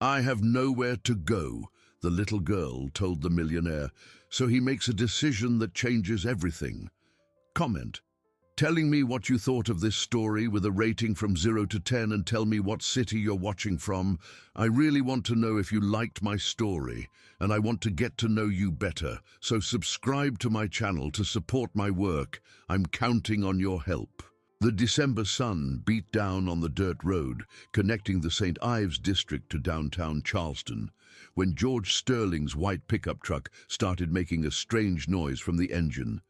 "I have nowhere to go," the little girl told the millionaire, so he makes a decision that changes everything. Comment. Telling me what you thought of this story with a rating from 0 to 10 and tell me what city you're watching from. I really want to know if you liked my story, and I want to get to know you better, so subscribe to my channel to support my work. I'm counting on your help. The December sun beat down on the dirt road, connecting the St. Ives district to downtown Charleston, when George Sterling's white pickup truck started making a strange noise from the engine.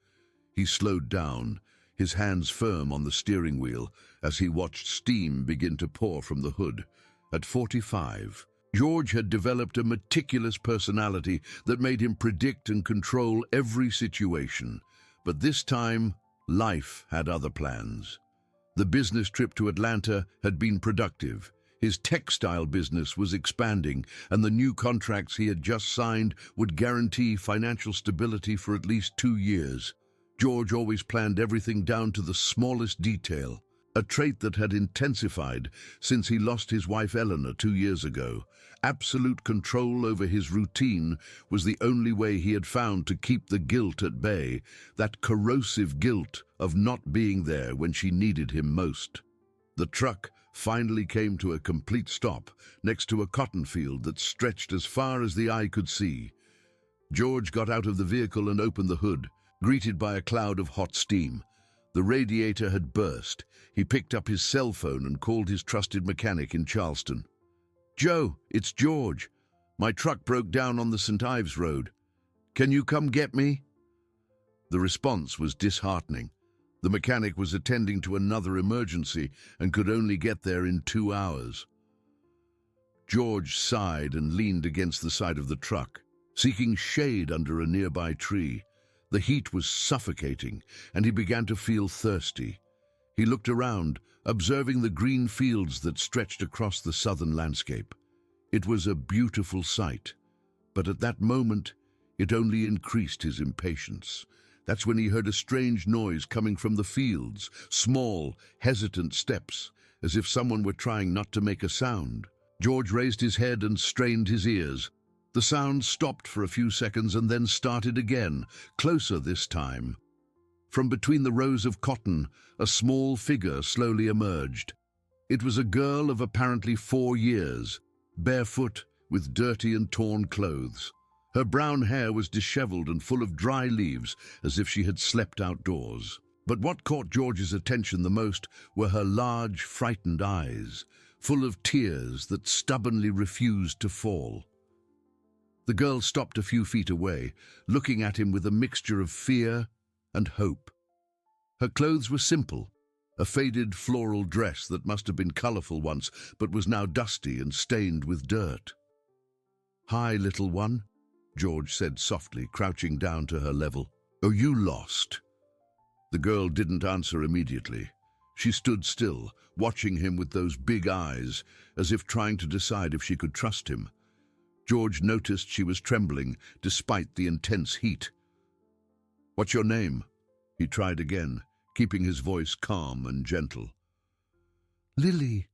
He slowed down, his hands firm on the steering wheel, as he watched steam begin to pour from the hood. At 45, George had developed a meticulous personality that made him predict and control every situation. But this time, life had other plans. The business trip to Atlanta had been productive. His textile business was expanding, and the new contracts he had just signed would guarantee financial stability for at least 2 years. George always planned everything down to the smallest detail, a trait that had intensified since he lost his wife Eleanor 2 years ago. Absolute control over his routine was the only way he had found to keep the guilt at bay, that corrosive guilt of not being there when she needed him most. The truck finally came to a complete stop next to a cotton field that stretched as far as the eye could see. George got out of the vehicle and opened the hood, greeted by a cloud of hot steam. The radiator had burst. He picked up his cell phone and called his trusted mechanic in Charleston. "Joe, it's George. My truck broke down on the St. Ives Road. Can you come get me?" The response was disheartening. The mechanic was attending to another emergency and could only get there in 2 hours. George sighed and leaned against the side of the truck, seeking shade under a nearby tree. The heat was suffocating, and he began to feel thirsty. He looked around, observing the green fields that stretched across the southern landscape. It was a beautiful sight, but at that moment, it only increased his impatience. That's when he heard a strange noise coming from the fields, small, hesitant steps, as if someone were trying not to make a sound. George raised his head and strained his ears. The sound stopped for a few seconds and then started again, closer this time. From between the rows of cotton, a small figure slowly emerged. It was a girl of apparently 4 years, barefoot, with dirty and torn clothes. Her brown hair was disheveled and full of dry leaves, as if she had slept outdoors. But what caught George's attention the most were her large, frightened eyes, full of tears that stubbornly refused to fall. The girl stopped a few feet away, looking at him with a mixture of fear and hope. Her clothes were simple, a faded floral dress that must have been colorful once, but was now dusty and stained with dirt. "Hi, little one," George said softly, crouching down to her level. "Are you lost?" The girl didn't answer immediately. She stood still, watching him with those big eyes, as if trying to decide if she could trust him. George noticed she was trembling, despite the intense heat. "What's your name?" He tried again, keeping his voice calm and gentle. "Lily,"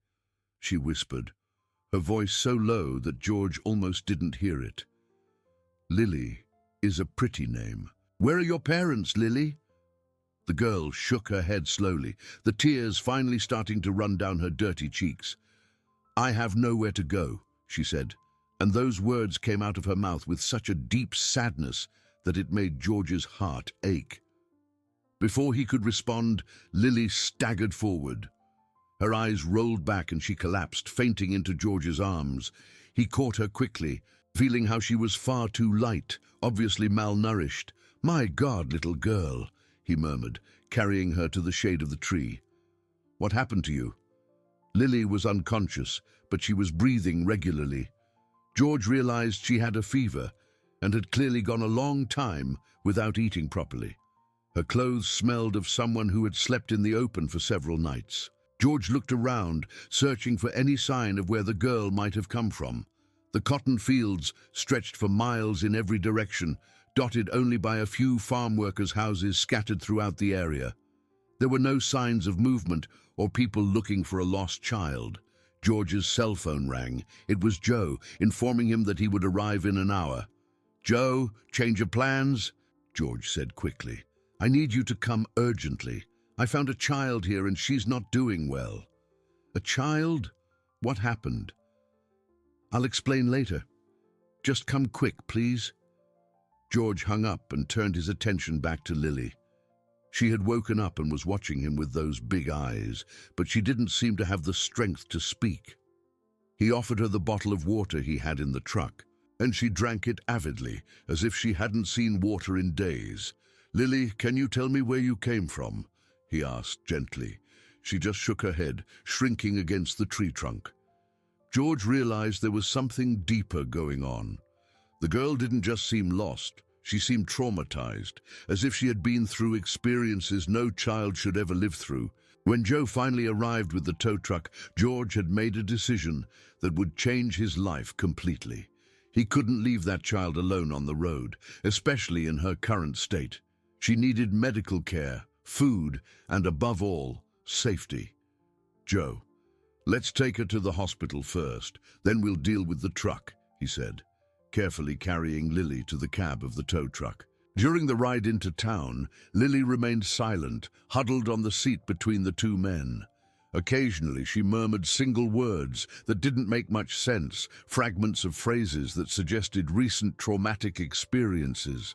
she whispered, her voice so low that George almost didn't hear it. Lily is a pretty name. "Where are your parents, Lily?" The girl shook her head slowly, the tears finally starting to run down her dirty cheeks. "I have nowhere to go," she said, and those words came out of her mouth with such a deep sadness that it made George's heart ache. Before he could respond, Lily staggered forward. Her eyes rolled back and she collapsed, fainting into George's arms. He caught her quickly, feeling how she was far too light, obviously malnourished. "My God, little girl," he murmured, carrying her to the shade of the tree. "What happened to you?" Lily was unconscious, but she was breathing regularly. George realized she had a fever and had clearly gone a long time without eating properly. Her clothes smelled of someone who had slept in the open for several nights. George looked around, searching for any sign of where the girl might have come from. The cotton fields stretched for miles in every direction, dotted only by a few farm workers' houses scattered throughout the area. There were no signs of movement or people looking for a lost child, George's cell phone rang. It was Joe, informing him that he would arrive in an hour. "Joe, change of plans?" George said quickly. "I need you to come urgently. I found a child here and she's not doing well." "A child? What happened?" "I'll explain later. Just come quick, please." George hung up and turned his attention back to Lily. She had woken up and was watching him with those big eyes, but she didn't seem to have the strength to speak. He offered her the bottle of water he had in the truck, and she drank it avidly, as if she hadn't seen water in days. "Lily, can you tell me where you came from?" he asked gently. She just shook her head, shrinking against the tree trunk. George realized there was something deeper going on. The girl didn't just seem lost, she seemed traumatized, as if she had been through experiences no child should ever live through. When Joe finally arrived with the tow truck, George had made a decision that would change his life completely. He couldn't leave that child alone on the road, especially in her current state. She needed medical care, food, and above all, safety. "Joe, let's take her to the hospital first, then we'll deal with the truck," he said, carefully carrying Lily to the cab of the tow truck. During the ride into town, Lily remained silent, huddled on the seat between the two men. Occasionally she murmured single words that didn't make much sense, fragments of phrases that suggested recent traumatic experiences.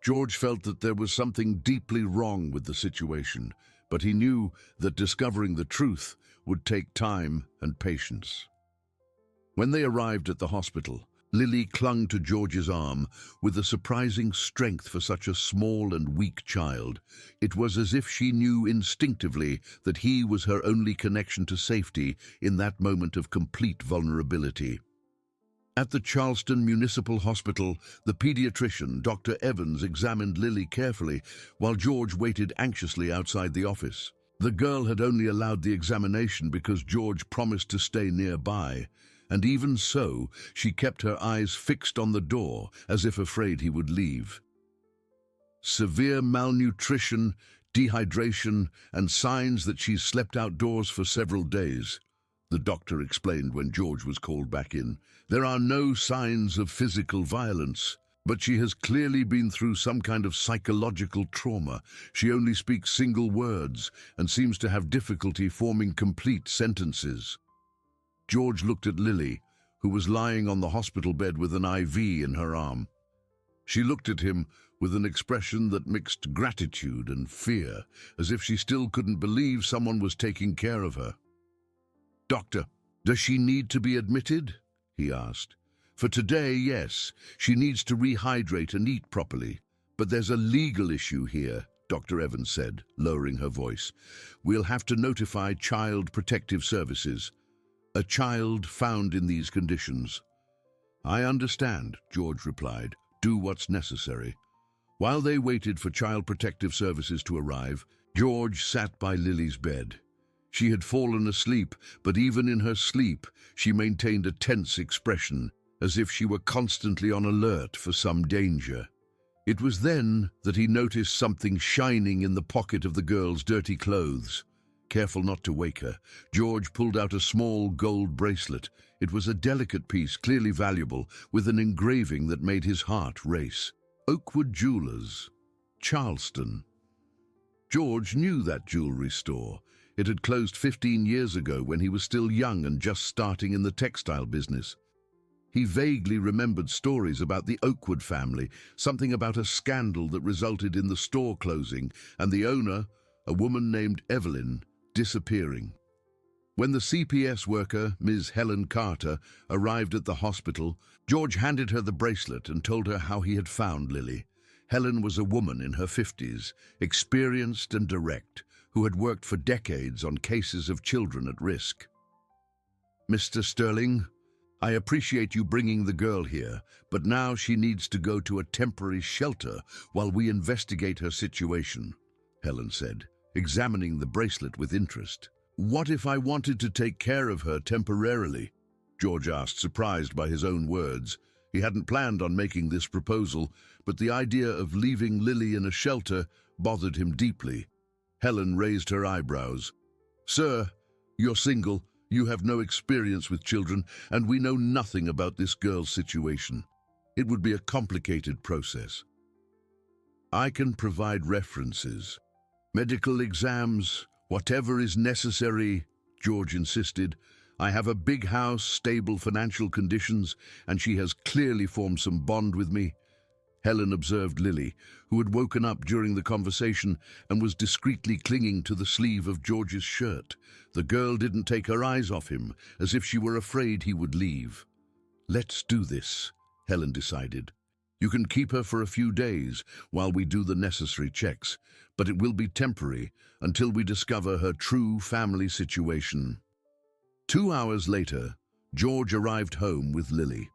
George felt that there was something deeply wrong with the situation, but he knew that discovering the truth would take time and patience. When they arrived at the hospital, Lily clung to George's arm with a surprising strength for such a small and weak child. It was as if she knew instinctively that he was her only connection to safety in that moment of complete vulnerability. At the Charleston Municipal Hospital, the pediatrician, Dr. Evans, examined Lily carefully while George waited anxiously outside the office. The girl had only allowed the examination because George promised to stay nearby, and even so, she kept her eyes fixed on the door as if afraid he would leave. "Severe malnutrition, dehydration, and signs that she's slept outdoors for several days," the doctor explained when George was called back in. "There are no signs of physical violence, but she has clearly been through some kind of psychological trauma. She only speaks single words and seems to have difficulty forming complete sentences." George looked at Lily, who was lying on the hospital bed with an IV in her arm. She looked at him with an expression that mixed gratitude and fear, as if she still couldn't believe someone was taking care of her. "Doctor, does she need to be admitted?" he asked. "For today, yes. She needs to rehydrate and eat properly. But there's a legal issue here," Dr. Evans said, lowering her voice. "We'll have to notify Child Protective Services. A child found in these conditions." "I understand," George replied. "Do what's necessary." While they waited for Child Protective Services to arrive, George sat by Lily's bed. She had fallen asleep, but even in her sleep, she maintained a tense expression, as if she were constantly on alert for some danger. It was then that he noticed something shining in the pocket of the girl's dirty clothes. Careful not to wake her, George pulled out a small gold bracelet. It was a delicate piece, clearly valuable, with an engraving that made his heart race. Oakwood Jewelers, Charleston. George knew that jewelry store. It had closed 15 years ago when he was still young and just starting in the textile business. He vaguely remembered stories about the Oakwood family, something about a scandal that resulted in the store closing and the owner, a woman named Evelyn, disappearing. When the CPS worker, Ms. Helen Carter, arrived at the hospital, George handed her the bracelet and told her how he had found Lily. Helen was a woman in her 50s, experienced and direct, who had worked for decades on cases of children at risk. "Mr. Sterling, I appreciate you bringing the girl here, but now she needs to go to a temporary shelter while we investigate her situation," Helen said, examining the bracelet with interest. "What if I wanted to take care of her temporarily?" George asked, surprised by his own words. He hadn't planned on making this proposal, but the idea of leaving Lily in a shelter bothered him deeply. Helen raised her eyebrows. "Sir, you're single. You have no experience with children, and we know nothing about this girl's situation. It would be a complicated process. I can provide references. Medical exams, whatever is necessary, George insisted. I have a big house, stable financial conditions, and she has clearly formed some bond with me. Helen observed Lily, who had woken up during the conversation and was discreetly clinging to the sleeve of George's shirt. The girl didn't take her eyes off him, as if she were afraid he would leave. Let's do this, Helen decided. You can keep her for a few days while we do the necessary checks, but it will be temporary until we discover her true family situation. 2 hours later, George arrived home with Lily.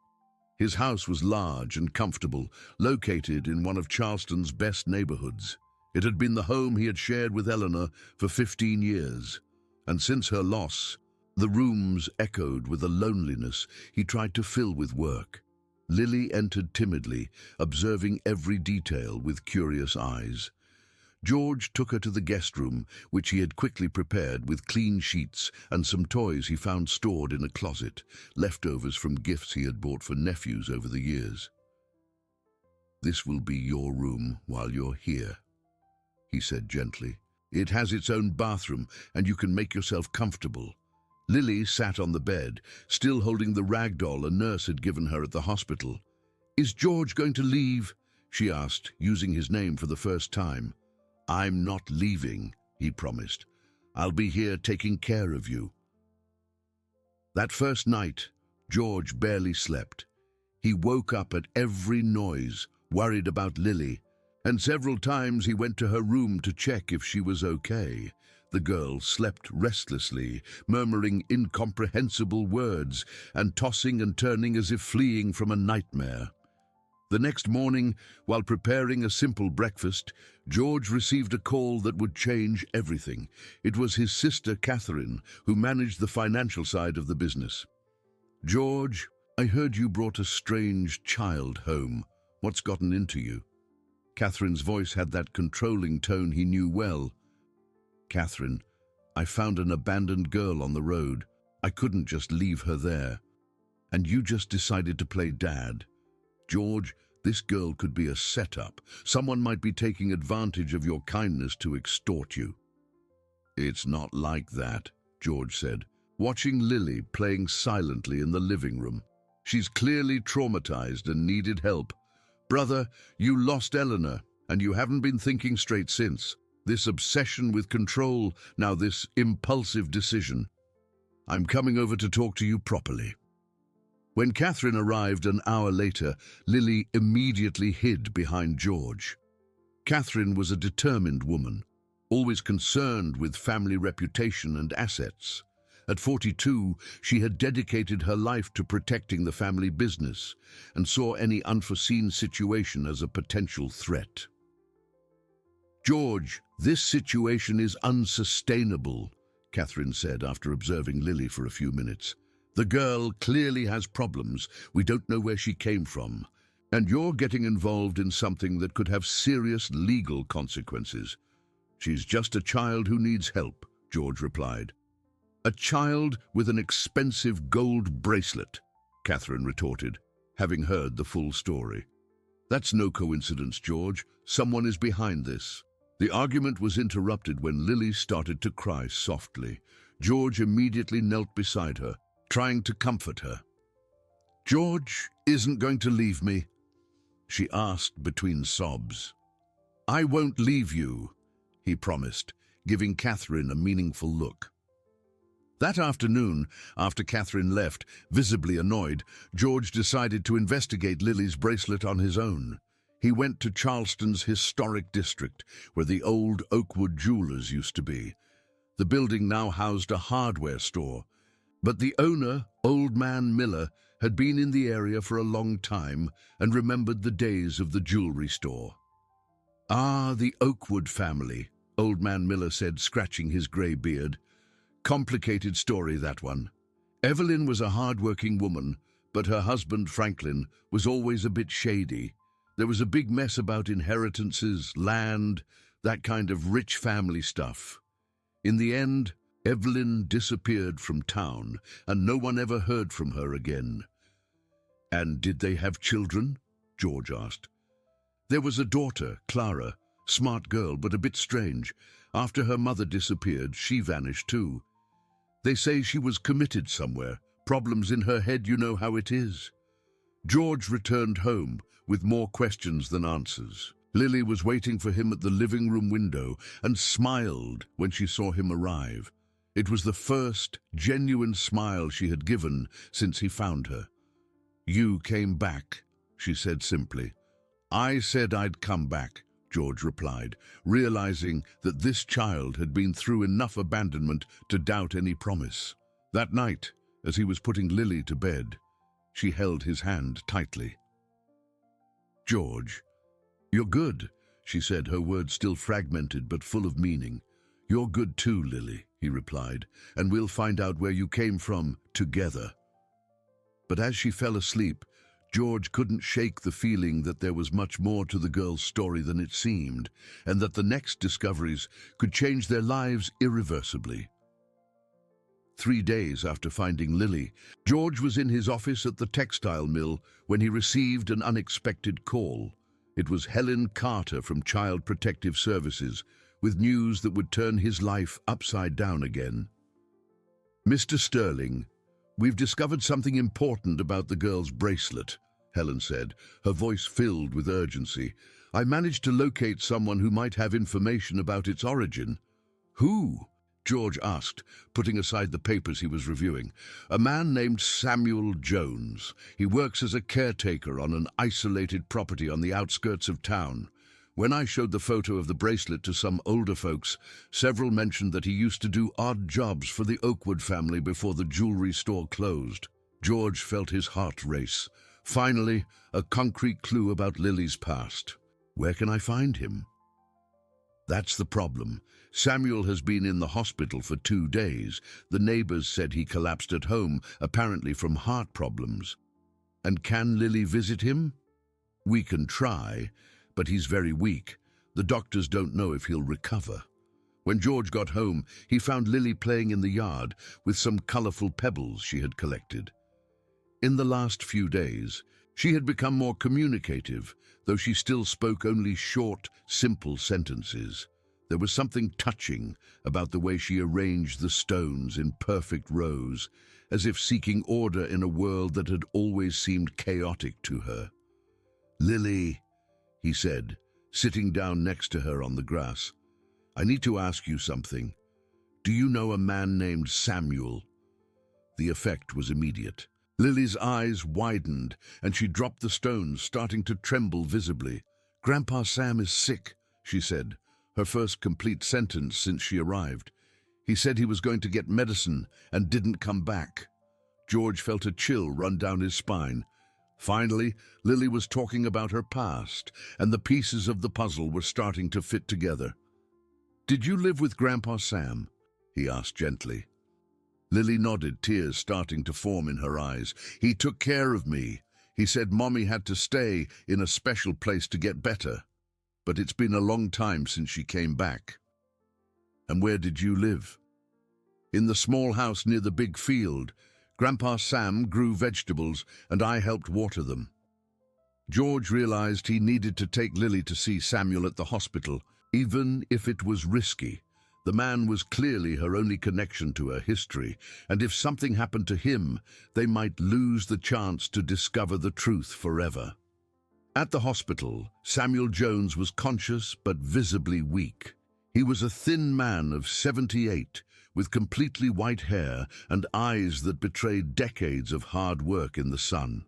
His house was large and comfortable, located in one of Charleston's best neighborhoods. It had been the home he had shared with Eleanor for 15 years, and since her loss, the rooms echoed with a loneliness he tried to fill with work. Lily entered timidly, observing every detail with curious eyes. George took her to the guest room, which he had quickly prepared with clean sheets and some toys he found stored in a closet, leftovers from gifts he had bought for nephews over the years. "This will be your room while you're here," he said gently. "It has its own bathroom, and you can make yourself comfortable." Lily sat on the bed, still holding the rag doll a nurse had given her at the hospital. "Is George going to leave?" she asked, using his name for the first time. "I'm not leaving," he promised. "I'll be here taking care of you." That first night, George barely slept. He woke up at every noise, worried about Lily, and several times he went to her room to check if she was okay. The girl slept restlessly, murmuring incomprehensible words and tossing and turning as if fleeing from a nightmare. The next morning, while preparing a simple breakfast, George received a call that would change everything. It was his sister, Catherine, who managed the financial side of the business. "George, I heard you brought a strange child home. What's gotten into you?" Catherine's voice had that controlling tone he knew well. "Catherine, I found an abandoned girl on the road. I couldn't just leave her there. And you just decided to play dad. George, this girl could be a setup. Someone might be taking advantage of your kindness to extort you." "It's not like that," George said, watching Lily playing silently in the living room. "She's clearly traumatized and needed help. Brother, you lost Eleanor, and you haven't been thinking straight since. This obsession with control, now this impulsive decision. I'm coming over to talk to you properly." When Catherine arrived an hour later, Lily immediately hid behind George. Catherine was a determined woman, always concerned with family reputation and assets. At 42, she had dedicated her life to protecting the family business and saw any unforeseen situation as a potential threat. "George, this situation is unsustainable," Catherine said after observing Lily for a few minutes. "The girl clearly has problems. We don't know where she came from. And you're getting involved in something that could have serious legal consequences." "She's just a child who needs help," George replied. "A child with an expensive gold bracelet," Catherine retorted, having heard the full story. "That's no coincidence, George. Someone is behind this." The argument was interrupted when Lily started to cry softly. George immediately knelt beside her, trying to comfort her. "George isn't going to leave me," she asked between sobs. "I won't leave you," he promised, giving Catherine a meaningful look. That afternoon, after Catherine left, visibly annoyed, George decided to investigate Lily's bracelet on his own. He went to Charleston's historic district, where the old Oakwood Jewelers used to be. The building now housed a hardware store, but the owner, Old Man Miller, had been in the area for a long time and remembered the days of the jewelry store. "Ah, the Oakwood family," Old Man Miller said, scratching his grey beard. "Complicated story, that one. Evelyn was a hard-working woman, but her husband, Franklin, was always a bit shady. There was a big mess about inheritances, land, that kind of rich family stuff. In the end, Evelyn disappeared from town, and no one ever heard from her again. "And did they have children?" George asked. "There was a daughter, Clara, smart girl, but a bit strange. After her mother disappeared, she vanished too. They say she was committed somewhere. Problems in her head, you know how it is." George returned home with more questions than answers. Lily was waiting for him at the living room window and smiled when she saw him arrive. It was the first genuine smile she had given since he found her. "You came back," she said simply. "I said I'd come back," George replied, realizing that this child had been through enough abandonment to doubt any promise. That night, as he was putting Lily to bed, she held his hand tightly. "George, you're good," she said, her words still fragmented but full of meaning. "You're good too, Lily," he replied, "and we'll find out where you came from together." But as she fell asleep, George couldn't shake the feeling that there was much more to the girl's story than it seemed, and that the next discoveries could change their lives irreversibly. 3 days after finding Lily, George was in his office at the textile mill when he received an unexpected call. It was Helen Carter from Child Protective Services, with news that would turn his life upside down again. "Mr. Sterling, we've discovered something important about the girl's bracelet," Helen said, her voice filled with urgency. "I managed to locate someone who might have information about its origin." "Who?" George asked, putting aside the papers he was reviewing. "A man named Samuel Jones. He works as a caretaker on an isolated property on the outskirts of town. When I showed the photo of the bracelet to some older folks, several mentioned that he used to do odd jobs for the Oakwood family before the jewelry store closed." George felt his heart race. Finally, a concrete clue about Lily's past. "Where can I find him?" "That's the problem. Samuel has been in the hospital for 2 days. The neighbors said he collapsed at home, apparently from heart problems." "And can Lily visit him?" "We can try, but he's very weak. The doctors don't know if he'll recover." When George got home, he found Lily playing in the yard with some colorful pebbles she had collected. In the last few days, she had become more communicative, though she still spoke only short, simple sentences. There was something touching about the way she arranged the stones in perfect rows, as if seeking order in a world that had always seemed chaotic to her. "Lily," he said, sitting down next to her on the grass, "I need to ask you something. Do you know a man named Samuel?" The effect was immediate. Lily's eyes widened, and she dropped the stones, starting to tremble visibly. "Grandpa Sam is sick," she said, her first complete sentence since she arrived. "He said he was going to get medicine and didn't come back." George felt a chill run down his spine. Finally, Lily was talking about her past, and the pieces of the puzzle were starting to fit together. "Did you live with Grandpa Sam?" he asked gently. Lily nodded, tears starting to form in her eyes. "He took care of me. He said Mommy had to stay in a special place to get better. But it's been a long time since she came back." "And where did you live?" "In the small house near the big field. Grandpa Sam grew vegetables, and I helped water them." George realized he needed to take Lily to see Samuel at the hospital, even if it was risky. The man was clearly her only connection to her history, and if something happened to him, they might lose the chance to discover the truth forever. At the hospital, Samuel Jones was conscious but visibly weak. He was a thin man of 78, with completely white hair and eyes that betrayed decades of hard work in the sun.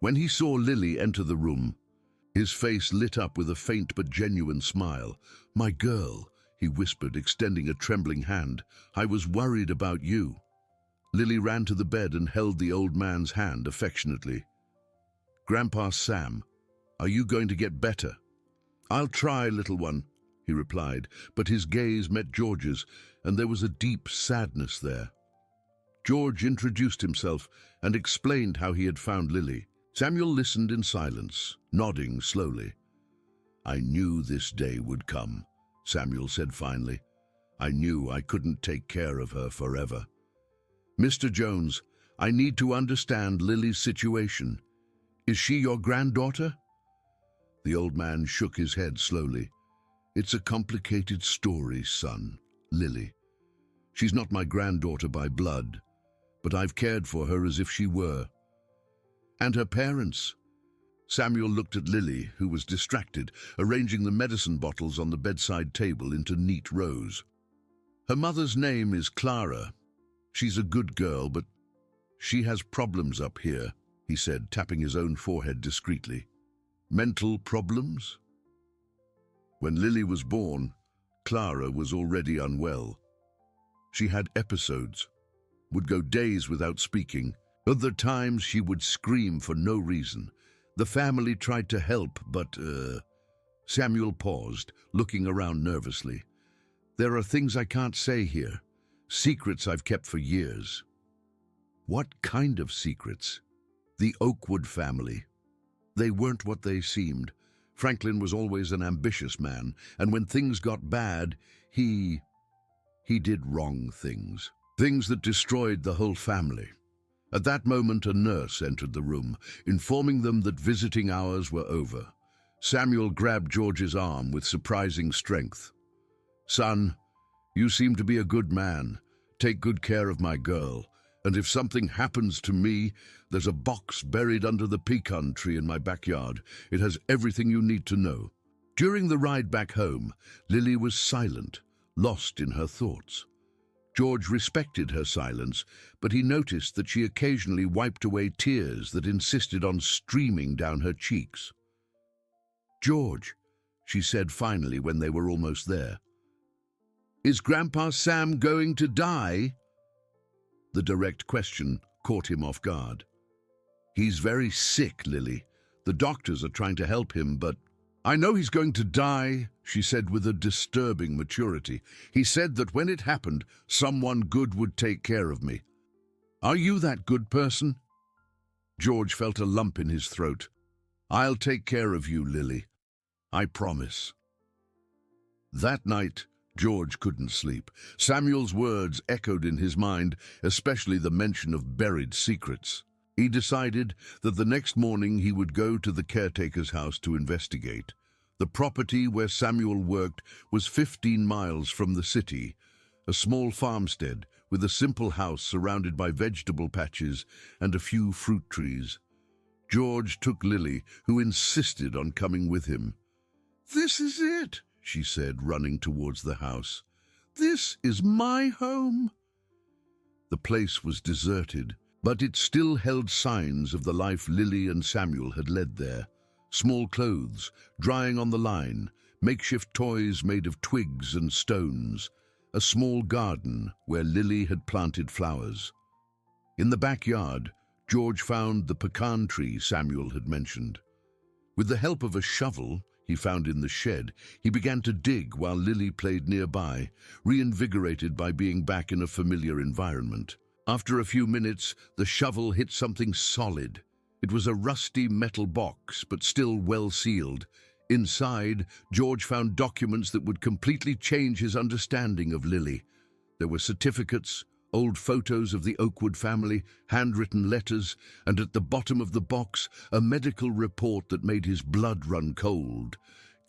When he saw Lily enter the room, his face lit up with a faint but genuine smile. "My girl," he whispered, extending a trembling hand. "I was worried about you." Lily ran to the bed and held the old man's hand affectionately. "Grandpa Sam, are you going to get better?" "I'll try, little one," he replied, but his gaze met George's, and there was a deep sadness there. George introduced himself and explained how he had found Lily. Samuel listened in silence, nodding slowly. "I knew this day would come," Samuel said finally. I knew I couldn't take care of her forever. Mr. Jones, I need to understand Lily's situation. Is she your granddaughter? The old man shook his head slowly. It's a complicated story, son. Lily. She's not my granddaughter by blood, but I've cared for her as if she were. And her parents? Samuel looked at Lily, who was distracted, arranging the medicine bottles on the bedside table into neat rows. Her mother's name is Clara. She's a good girl, but she has problems up here, he said, tapping his own forehead discreetly. Mental problems? When Lily was born, Clara was already unwell. She had episodes, would go days without speaking. Other times she would scream for no reason. The family tried to help, but, Samuel paused, looking around nervously. There are things I can't say here. Secrets I've kept for years. What kind of secrets? The Oakwood family. They weren't what they seemed. Franklin was always an ambitious man, and when things got bad, he did wrong things. Things that destroyed the whole family. At that moment, a nurse entered the room, informing them that visiting hours were over. Samuel grabbed George's arm with surprising strength. Son, you seem to be a good man. Take good care of my girl. And if something happens to me, there's a box buried under the pecan tree in my backyard. It has everything you need to know. During the ride back home, Lily was silent, lost in her thoughts. George respected her silence, but he noticed that she occasionally wiped away tears that insisted on streaming down her cheeks. George, she said finally when they were almost there. Is Grandpa Sam going to die? The direct question caught him off guard. He's very sick, Lily. The doctors are trying to help him, but I know he's going to die, she said with a disturbing maturity. He said that when it happened, someone good would take care of me. Are you that good person? George felt a lump in his throat. I'll take care of you, Lily. I promise. That night, George couldn't sleep. Samuel's words echoed in his mind, especially the mention of buried secrets. He decided that the next morning he would go to the caretaker's house to investigate. The property where Samuel worked was 15 miles from the city, a small farmstead with a simple house surrounded by vegetable patches and a few fruit trees. George took Lily, who insisted on coming with him. This is it, she said, running towards the house. This is my home. The place was deserted, but it still held signs of the life Lily and Samuel had led there. Small clothes, drying on the line, makeshift toys made of twigs and stones, a small garden where Lily had planted flowers. In the backyard, George found the pecan tree Samuel had mentioned. With the help of a shovel he found in the shed, he began to dig while Lily played nearby, reinvigorated by being back in a familiar environment. After a few minutes, the shovel hit something solid. It was a rusty metal box, but still well sealed. Inside, George found documents that would completely change his understanding of Lily. There were certificates, old photos of the Oakwood family, handwritten letters, and at the bottom of the box, a medical report that made his blood run cold.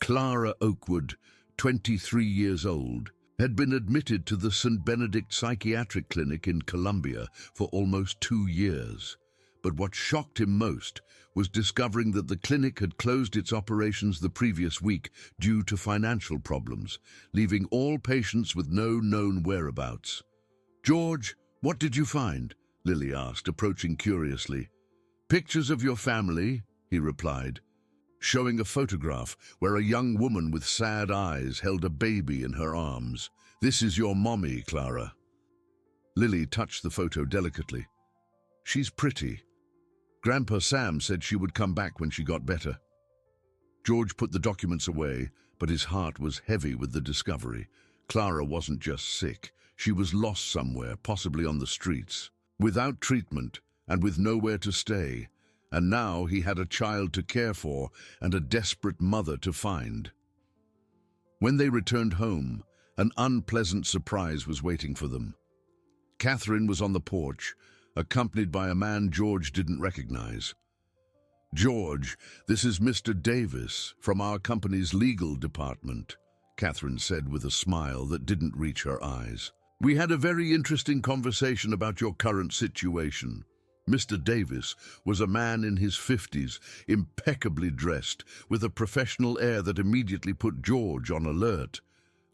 Clara Oakwood, 23 years old, had been admitted to the St. Benedict Psychiatric Clinic in Columbia for almost 2 years. But what shocked him most was discovering that the clinic had closed its operations the previous week due to financial problems, leaving all patients with no known whereabouts. George, what did you find? Lily asked, approaching curiously. Pictures of your family, he replied, showing a photograph where a young woman with sad eyes held a baby in her arms. This is your mommy, Clara. Lily touched the photo delicately. She's pretty. Grandpa Sam said she would come back when she got better. George put the documents away, but his heart was heavy with the discovery. Clara wasn't just sick. She was lost somewhere, possibly on the streets, without treatment and with nowhere to stay. And now he had a child to care for and a desperate mother to find. When they returned home, An unpleasant surprise was waiting for them. Catherine was on the porch, accompanied by a man George didn't recognize. "George, this is Mr. Davis from our company's legal department," Catherine said with a smile that didn't reach her eyes. "We had a very interesting conversation about your current situation." Mr. Davis was a man in his 50s, impeccably dressed, with a professional air that immediately put George on alert.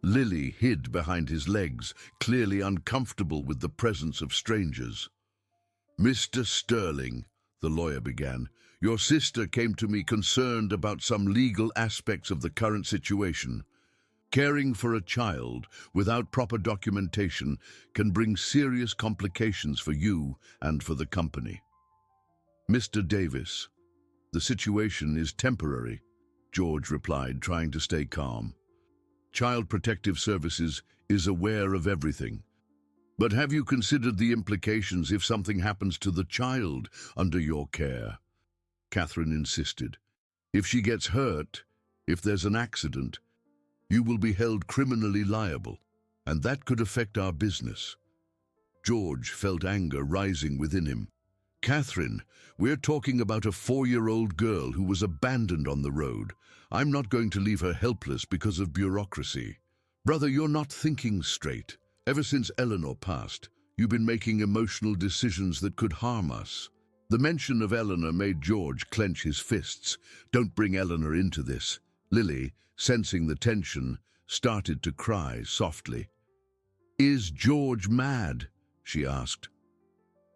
Lily hid behind his legs, clearly uncomfortable with the presence of strangers. "Mr. Sterling," the lawyer began, "your sister came to me concerned about some legal aspects of the current situation. Caring for a child without proper documentation can bring serious complications for you and for the company." "Mr. Davis, the situation is temporary," George replied, trying to stay calm. "Child Protective Services is aware of everything. But have you considered the implications if something happens to the child under your care?" Catherine insisted. "If she gets hurt, if there's an accident, you will be held criminally liable, and that could affect our business." George felt anger rising within him. "Catherine, we're talking about a 4-year-old girl who was abandoned on the road. I'm not going to leave her helpless because of bureaucracy." "Brother, you're not thinking straight. Ever since Eleanor passed, you've been making emotional decisions that could harm us." The mention of Eleanor made George clench his fists. "Don't bring Eleanor into this." Lily, sensing the tension, started to cry softly. "Is George mad?" she asked.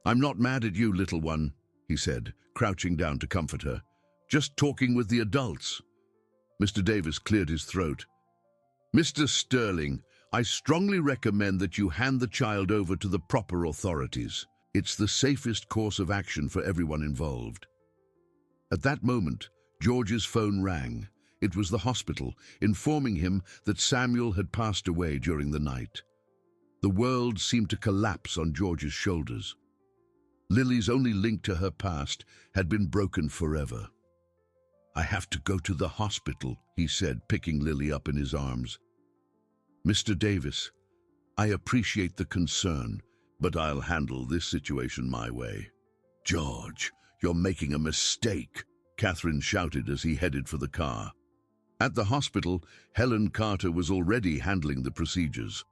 "I'm not mad at you, little one," he said, crouching down to comfort her. "Just talking with the adults." Mr. Davis cleared his throat. "Mr. Sterling, I strongly recommend that you hand the child over to the proper authorities. It's the safest course of action for everyone involved." At that moment, George's phone rang. It was the hospital, informing him that Samuel had passed away during the night. The world seemed to collapse on George's shoulders. Lily's only link to her past had been broken forever. "I have to go to the hospital," he said, picking Lily up in his arms. "Mr. Davis, I appreciate the concern, but I'll handle this situation my way." "George, you're making a mistake," Catherine shouted as he headed for the car. At the hospital, Helen Carter was already handling the procedures.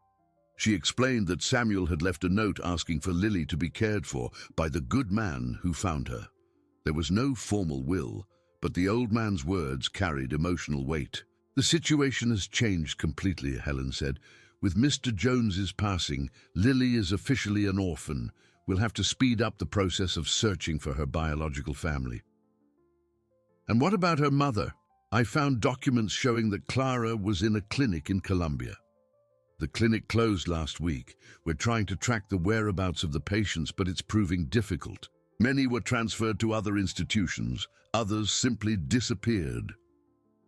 She explained that Samuel had left a note asking for Lily to be cared for by the good man who found her. There was no formal will, but the old man's words carried emotional weight. "The situation has changed completely," Helen said. "With Mr. Jones's passing, Lily is officially an orphan. We'll have to speed up the process of searching for her biological family." "And what about her mother?" "I found documents showing that Clara was in a clinic in Colombia. The clinic closed last week. We're trying to track the whereabouts of the patients, but it's proving difficult. Many were transferred to other institutions. Others simply disappeared."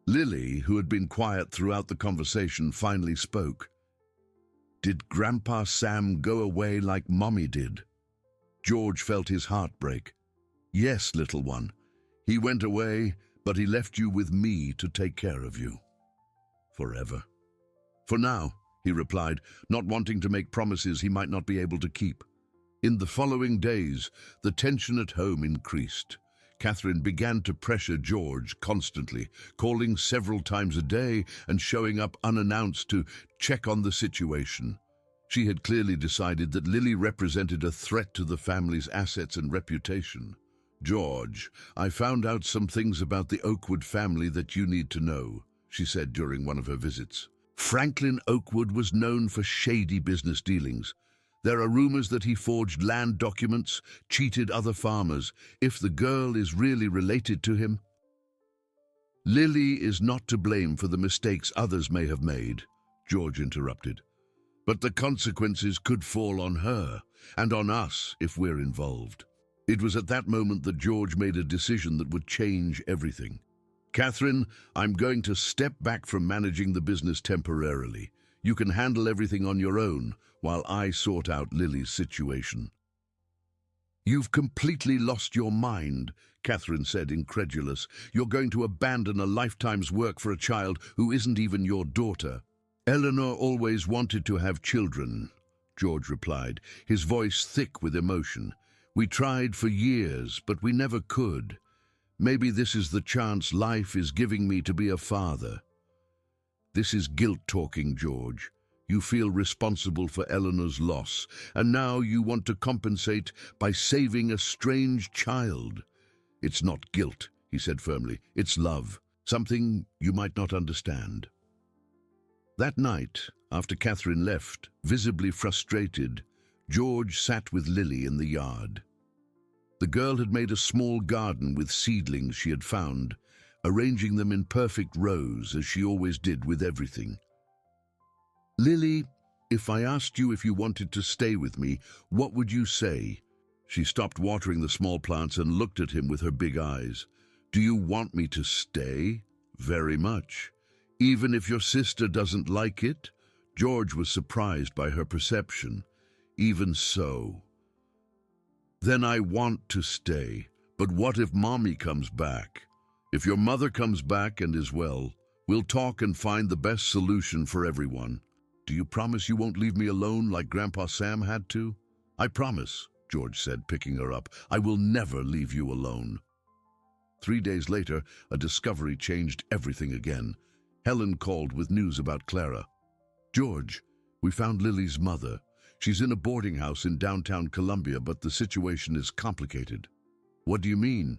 Lily, who had been quiet throughout the conversation, finally spoke. "Did Grandpa Sam go away like Mommy did?" George felt his heart break. "Yes, little one. He went away, but he left you with me to take care of you. Forever." "For now," he replied, not wanting to make promises he might not be able to keep. In the following days, the tension at home increased. Catherine began to pressure George constantly, calling several times a day and showing up unannounced to check on the situation. She had clearly decided that Lily represented a threat to the family's assets and reputation. "George, I found out some things about the Oakwood family that you need to know," she said during one of her visits. "Franklin Oakwood was known for shady business dealings. There are rumors that he forged land documents, cheated other farmers. If the girl is really related to him..." "Lily is not to blame for the mistakes others may have made," George interrupted. "But the consequences could fall on her and on us if we're involved." It was at that moment that George made a decision that would change everything. "Catherine, I'm going to step back from managing the business temporarily. You can handle everything on your own while I sort out Lily's situation." "You've completely lost your mind," Catherine said, incredulous. "You're going to abandon a lifetime's work for a child who isn't even your daughter." Eleanor always wanted to have children, George replied, his voice thick with emotion. We tried for years, but we never could. Maybe this is the chance life is giving me to be a father. This is guilt talking, George. You feel responsible for Eleanor's loss, and now you want to compensate by saving a strange child. It's not guilt, he said firmly. It's love, something you might not understand. That night, after Catherine left, visibly frustrated, George sat with Lily in the yard. The girl had made a small garden with seedlings she had found, arranging them in perfect rows as she always did with everything. Lily, if I asked you if you wanted to stay with me, what would you say? She stopped watering the small plants and looked at him with her big eyes. Do you want me to stay? Very much. Even if your sister doesn't like it? George was surprised by her perception. Even so. Then I want to stay. But what if Mommy comes back? If your mother comes back and is well, we'll talk and find the best solution for everyone. Do you promise you won't leave me alone like Grandpa Sam had to? I promise, George said, picking her up. I will never leave you alone. 3 days later, a discovery changed everything again. Helen called with news about Clara. George, we found Lily's mother. She's in a boarding house in downtown Columbia, but the situation is complicated. What do you mean?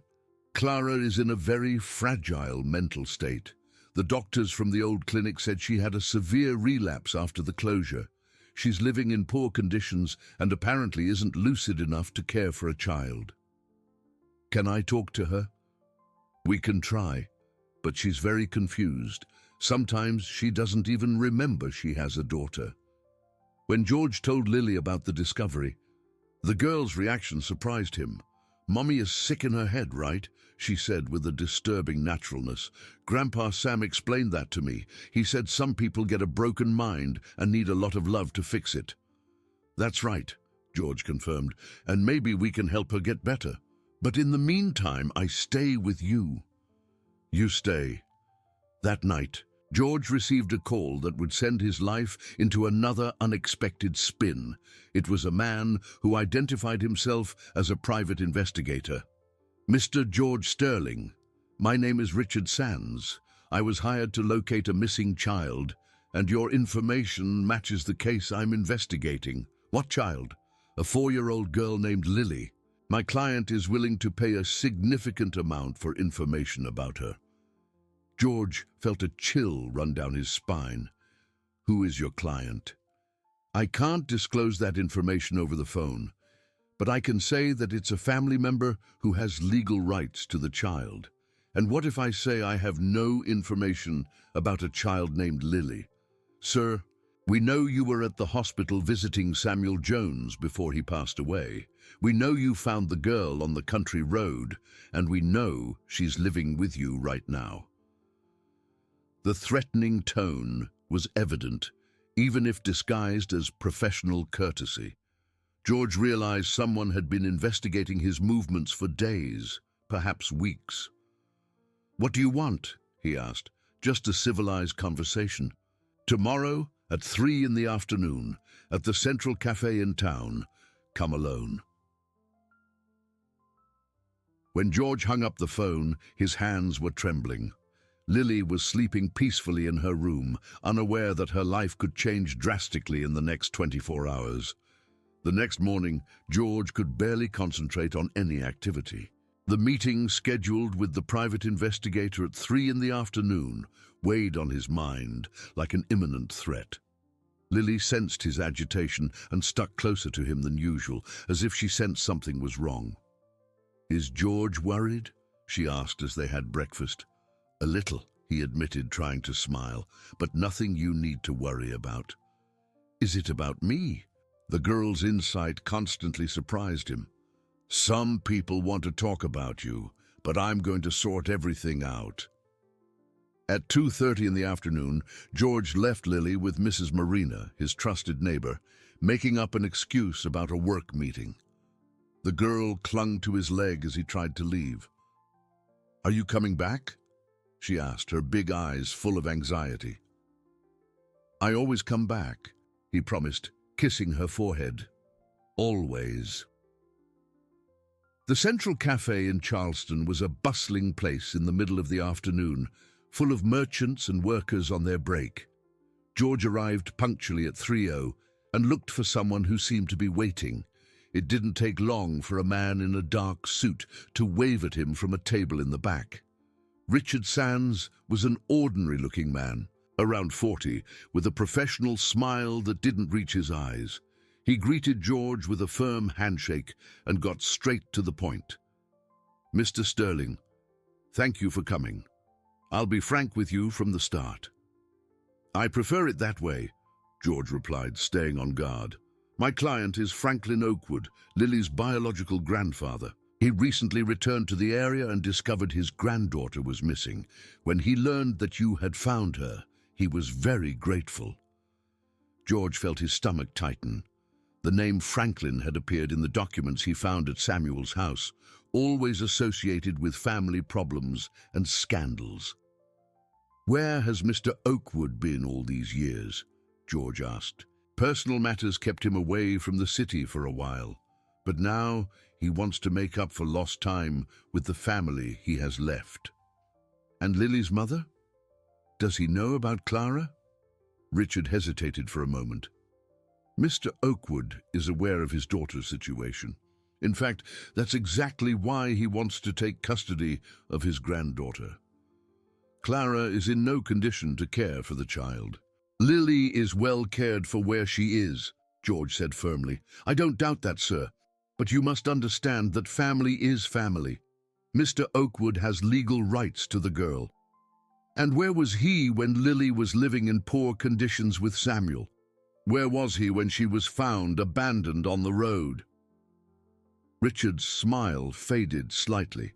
Clara is in a very fragile mental state. The doctors from the old clinic said she had a severe relapse after the closure. She's living in poor conditions and apparently isn't lucid enough to care for a child. Can I talk to her? We can try, but she's very confused. Sometimes she doesn't even remember she has a daughter. When George told Lily about the discovery, the girl's reaction surprised him. Mommy is sick in her head, right? She said with a disturbing naturalness. Grandpa Sam explained that to me. He said some people get a broken mind and need a lot of love to fix it. That's right, George confirmed, and maybe we can help her get better. But in the meantime, I stay with you. You stay. That night, George received a call that would send his life into another unexpected spin. It was a man who identified himself as a private investigator. Mr. George Sterling, my name is Richard Sands. I was hired to locate a missing child, and your information matches the case I'm investigating. What child? A 4-year-old girl named Lily. My client is willing to pay a significant amount for information about her. George felt a chill run down his spine. Who is your client? I can't disclose that information over the phone, but I can say that it's a family member who has legal rights to the child. And what if I say I have no information about a child named Lily? Sir, we know you were at the hospital visiting Samuel Jones before he passed away. We know you found the girl on the country road, and we know she's living with you right now. The threatening tone was evident, even if disguised as professional courtesy. George realized someone had been investigating his movements for days, perhaps weeks. What do you want? He asked. Just a civilized conversation. Tomorrow at 3 in the afternoon at the Central Cafe in town. Come alone. When George hung up the phone, his hands were trembling. Lily was sleeping peacefully in her room, unaware that her life could change drastically in the next 24 hours. The next morning, George could barely concentrate on any activity. The meeting scheduled with the private investigator at 3 in the afternoon weighed on his mind like an imminent threat. Lily sensed his agitation and stuck closer to him than usual, as if she sensed something was wrong. Is George worried? She asked as they had breakfast. A little, he admitted, trying to smile, but nothing you need to worry about. Is it about me? The girl's insight constantly surprised him. Some people want to talk about you, but I'm going to sort everything out. At 2:30 in the afternoon, George left Lily with Mrs. Marina, his trusted neighbor, making up an excuse about a work meeting. The girl clung to his leg as he tried to leave. Are you coming back? She asked, her big eyes full of anxiety. I always come back, he promised, kissing her forehead. Always. The Central Cafe in Charleston was a bustling place in the middle of the afternoon, full of merchants and workers on their break. George arrived punctually at 3:00 and looked for someone who seemed to be waiting. It didn't take long for a man in a dark suit to wave at him from a table in the back. Richard Sands was an ordinary-looking man, around 40, with a professional smile that didn't reach his eyes. He greeted George with a firm handshake and got straight to the point. "Mr. Sterling, thank you for coming. I'll be frank with you from the start." "I prefer it that way," George replied, staying on guard. "My client is Franklin Oakwood, Lily's biological grandfather. He recently returned to the area and discovered his granddaughter was missing. When he learned that you had found her, he was very grateful." George felt his stomach tighten. The name Franklin had appeared in the documents he found at Samuel's house, always associated with family problems and scandals. "Where has Mr. Oakwood been all these years?" George asked. "Personal matters kept him away from the city for a while, but now he wants to make up for lost time with the family he has left." "And Lily's mother? Does he know about Clara?" Richard hesitated for a moment. "Mr. Oakwood is aware of his daughter's situation. In fact, that's exactly why he wants to take custody of his granddaughter. Clara is in no condition to care for the child." "Lily is well cared for where she is," George said firmly. "I don't doubt that, sir. But you must understand that family is family. Mr. Oakwood has legal rights to the girl. And where was he when Lily was living in poor conditions with Samuel? Where was he when she was found abandoned on the road?" Richard's smile faded slightly.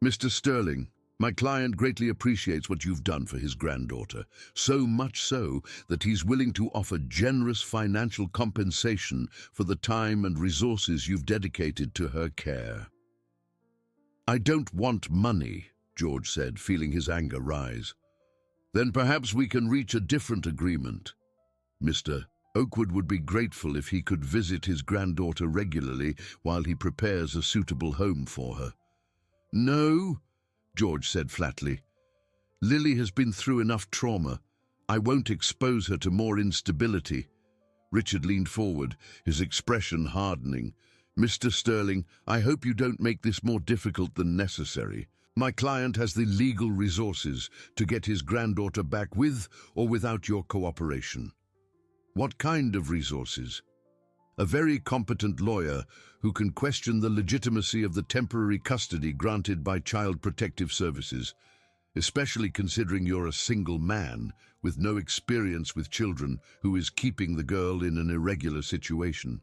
"Mr. Sterling, my client greatly appreciates what you've done for his granddaughter, so much so that he's willing to offer generous financial compensation for the time and resources you've dedicated to her care." "I don't want money," George said, feeling his anger rise. "Then perhaps we can reach a different agreement. Mr. Oakwood would be grateful if he could visit his granddaughter regularly while he prepares a suitable home for her." "No," George said flatly. "Lily has been through enough trauma. I won't expose her to more instability." Richard leaned forward, his expression hardening. "Mr. Sterling, I hope you don't make this more difficult than necessary. My client has the legal resources to get his granddaughter back with or without your cooperation." "What kind of resources?" "A very competent lawyer who can question the legitimacy of the temporary custody granted by Child Protective Services, especially considering you're a single man with no experience with children who is keeping the girl in an irregular situation."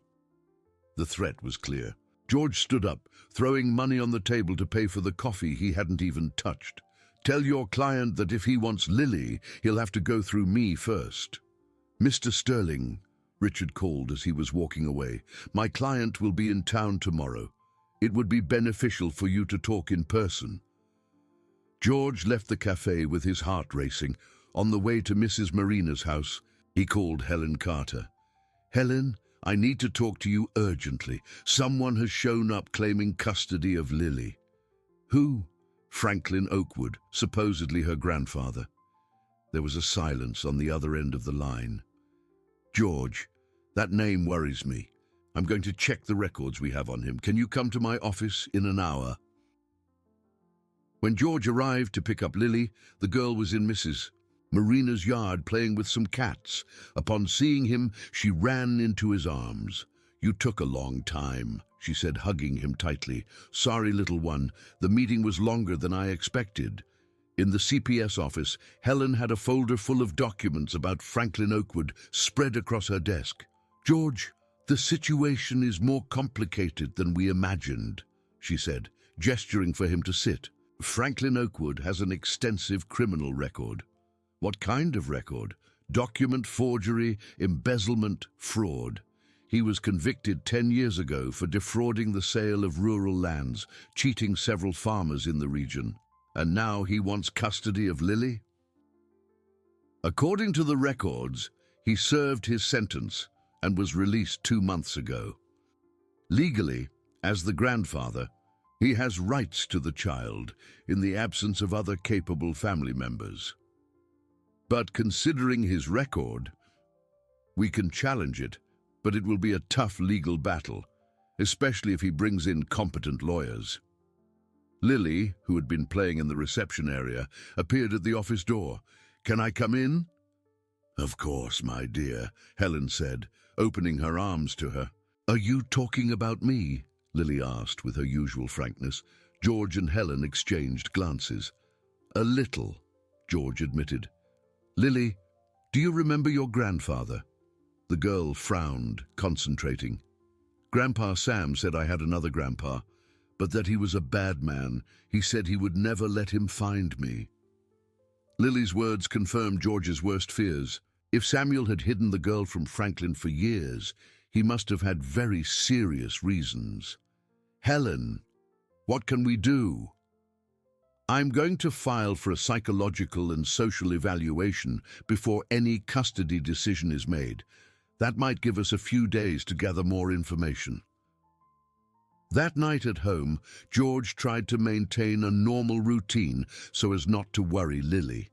The threat was clear. George stood up, throwing money on the table to pay for the coffee he hadn't even touched. "Tell your client that if he wants Lily, he'll have to go through me first." "Mr. Sterling," Richard called as he was walking away, "my client will be in town tomorrow. It would be beneficial for you to talk in person." George left the cafe with his heart racing. On the way to Mrs. Marina's house, he called Helen Carter. "Helen, I need to talk to you urgently. Someone has shown up claiming custody of Lily." "Who?" "Franklin Oakwood, supposedly her grandfather." There was a silence on the other end of the line. "George, that name worries me. I'm going to check the records we have on him. Can you come to my office in an hour?" When George arrived to pick up Lily, the girl was in Mrs. Marina's yard playing with some cats. Upon seeing him, she ran into his arms. "You took a long time," she said, hugging him tightly. "Sorry, little one. The meeting was longer than I expected." In the CPS office, Helen had a folder full of documents about Franklin Oakwood spread across her desk. "George, the situation is more complicated than we imagined," she said, gesturing for him to sit. "Franklin Oakwood has an extensive criminal record." "What kind of record?" "Document forgery, embezzlement, fraud. He was convicted 10 years ago for defrauding the sale of rural lands, cheating several farmers in the region. And now he wants custody of Lily?" According to the records, he served his sentence and was released 2 months ago. Legally, as the grandfather, he has rights to the child in the absence of other capable family members. But considering his record, we can challenge it, but it will be a tough legal battle, especially if he brings in competent lawyers. Lily, who had been playing in the reception area, appeared at the office door. "Can I come in?" "Of course, my dear," Helen said, opening her arms to her. "Are you talking about me?" Lily asked with her usual frankness. George and Helen exchanged glances. "A little," George admitted. "Lily, do you remember your grandfather?" The girl frowned, concentrating. "Grandpa Sam said I had another grandpa, but that he was a bad man. He said he would never let him find me." Lily's words confirmed George's worst fears. If Samuel had hidden the girl from Franklin for years, he must have had very serious reasons. "Helen, what can we do?" "I'm going to file for a psychological and social evaluation before any custody decision is made. That might give us a few days to gather more information." That night at home, George tried to maintain a normal routine so as not to worry Lily.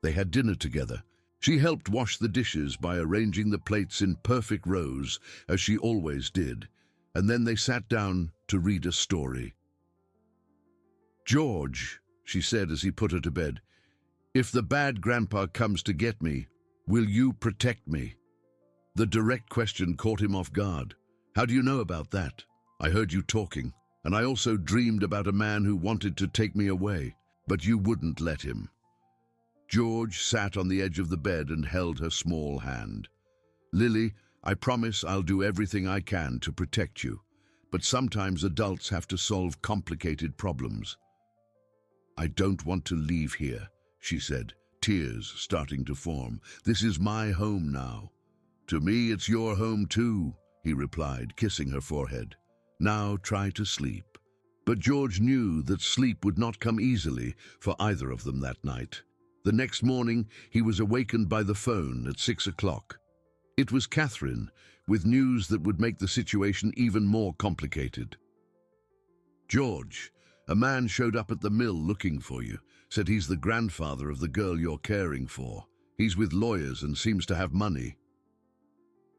They had dinner together. She helped wash the dishes by arranging the plates in perfect rows, as she always did, and then they sat down to read a story. "George," she said as he put her to bed, "if the bad grandpa comes to get me, will you protect me?" The direct question caught him off guard. "How do you know about that?" "I heard you talking, and I also dreamed about a man who wanted to take me away, but you wouldn't let him." George sat on the edge of the bed and held her small hand. "Lily, I promise I'll do everything I can to protect you, but sometimes adults have to solve complicated problems." "I don't want to leave here," she said, tears starting to form. "This is my home now." "To me, it's your home too," he replied, kissing her forehead. "Now try to sleep." But George knew that sleep would not come easily for either of them that night. The next morning, he was awakened by the phone at 6 o'clock. It was Catherine, with news that would make the situation even more complicated. "George, a man showed up at the mill looking for you. Said he's the grandfather of the girl you're caring for. He's with lawyers and seems to have money."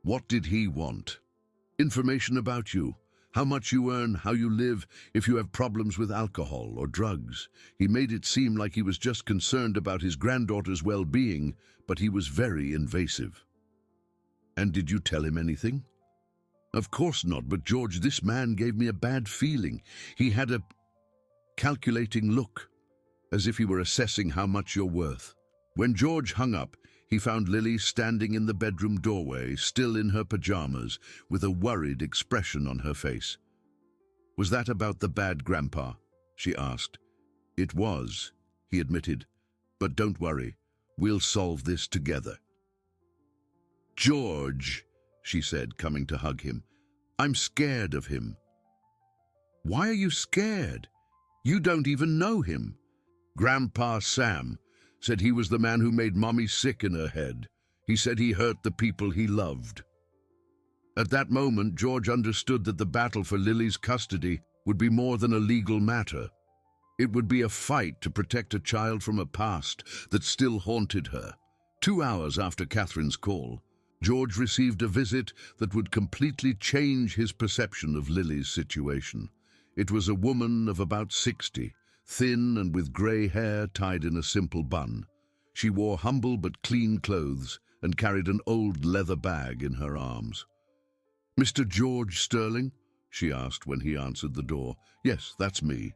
"What did he want?" "Information about you. How much you earn, how you live, if you have problems with alcohol or drugs. He made it seem like he was just concerned about his granddaughter's well-being, but he was very invasive." "And did you tell him anything?" "Of course not, but George, this man gave me a bad feeling. He had a calculating look, as if he were assessing how much you're worth." When George hung up, he found Lily standing in the bedroom doorway, still in her pajamas, with a worried expression on her face. "Was that about the bad grandpa?" she asked. "It was," he admitted. "But don't worry, we'll solve this together." "George," she said, coming to hug him, "I'm scared of him." "Why are you scared? You don't even know him." "Grandpa Sam said he was the man who made Mommy sick in her head. He said he hurt the people he loved." At that moment, George understood that the battle for Lily's custody would be more than a legal matter. It would be a fight to protect a child from a past that still haunted her. 2 hours after Catherine's call, George received a visit that would completely change his perception of Lily's situation. It was a woman of about 60, thin and with grey hair tied in a simple bun. She wore humble but clean clothes and carried an old leather bag in her arms. "Mr. George Sterling?" she asked when he answered the door. "Yes, that's me.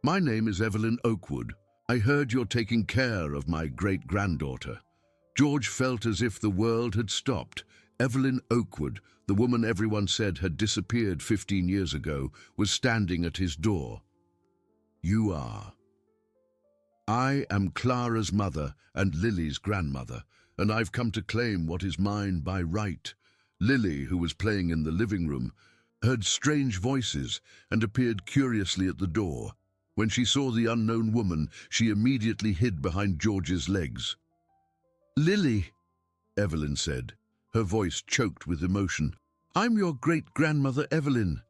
My name is Evelyn Oakwood. I heard you're taking care of my great-granddaughter." George felt as if the world had stopped. Evelyn Oakwood, the woman everyone said had disappeared 15 years ago, was standing at his door. "You are." "I am Clara's mother and Lily's grandmother, and I've come to claim what is mine by right." Lily, who was playing in the living room, heard strange voices and appeared curiously at the door. When she saw the unknown woman, she immediately hid behind George's legs. Lily, Evelyn said, her voice choked with emotion. I'm your great-grandmother Evelyn.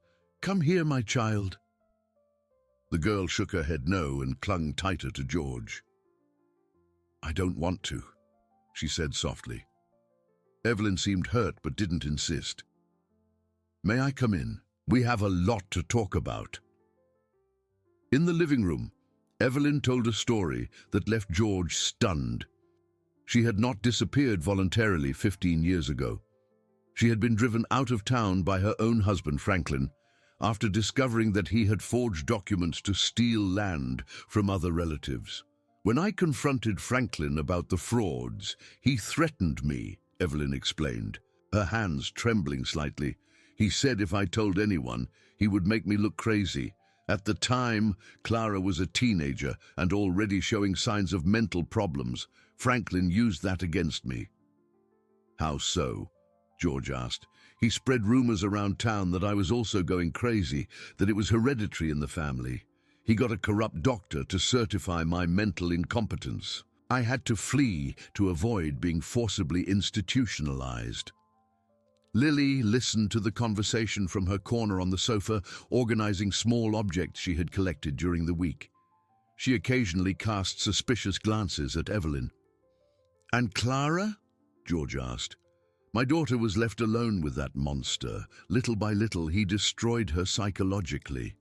Come here, my child. The girl shook her head no and clung tighter to George. I don't want to, she said softly. Evelyn seemed hurt but didn't insist. May I come in? We have a lot to talk about. In the living room, Evelyn told a story that left George stunned. She had not disappeared voluntarily 15 years ago. She had been driven out of town by her own husband, Franklin, after discovering that he had forged documents to steal land from other relatives. When I confronted Franklin about the frauds, he threatened me, Evelyn explained, her hands trembling slightly. He said if I told anyone, he would make me look crazy. At the time, Clara was a teenager and already showing signs of mental problems. Franklin used that against me. How so? George asked. He spread rumors around town that I was also going crazy, that it was hereditary in the family. He got a corrupt doctor to certify my mental incompetence. I had to flee to avoid being forcibly institutionalized. Lily listened to the conversation from her corner on the sofa, organizing small objects she had collected during the week. She occasionally cast suspicious glances at Evelyn. And Clara? George asked. My daughter was left alone with that monster. Little by little, he destroyed her psychologically.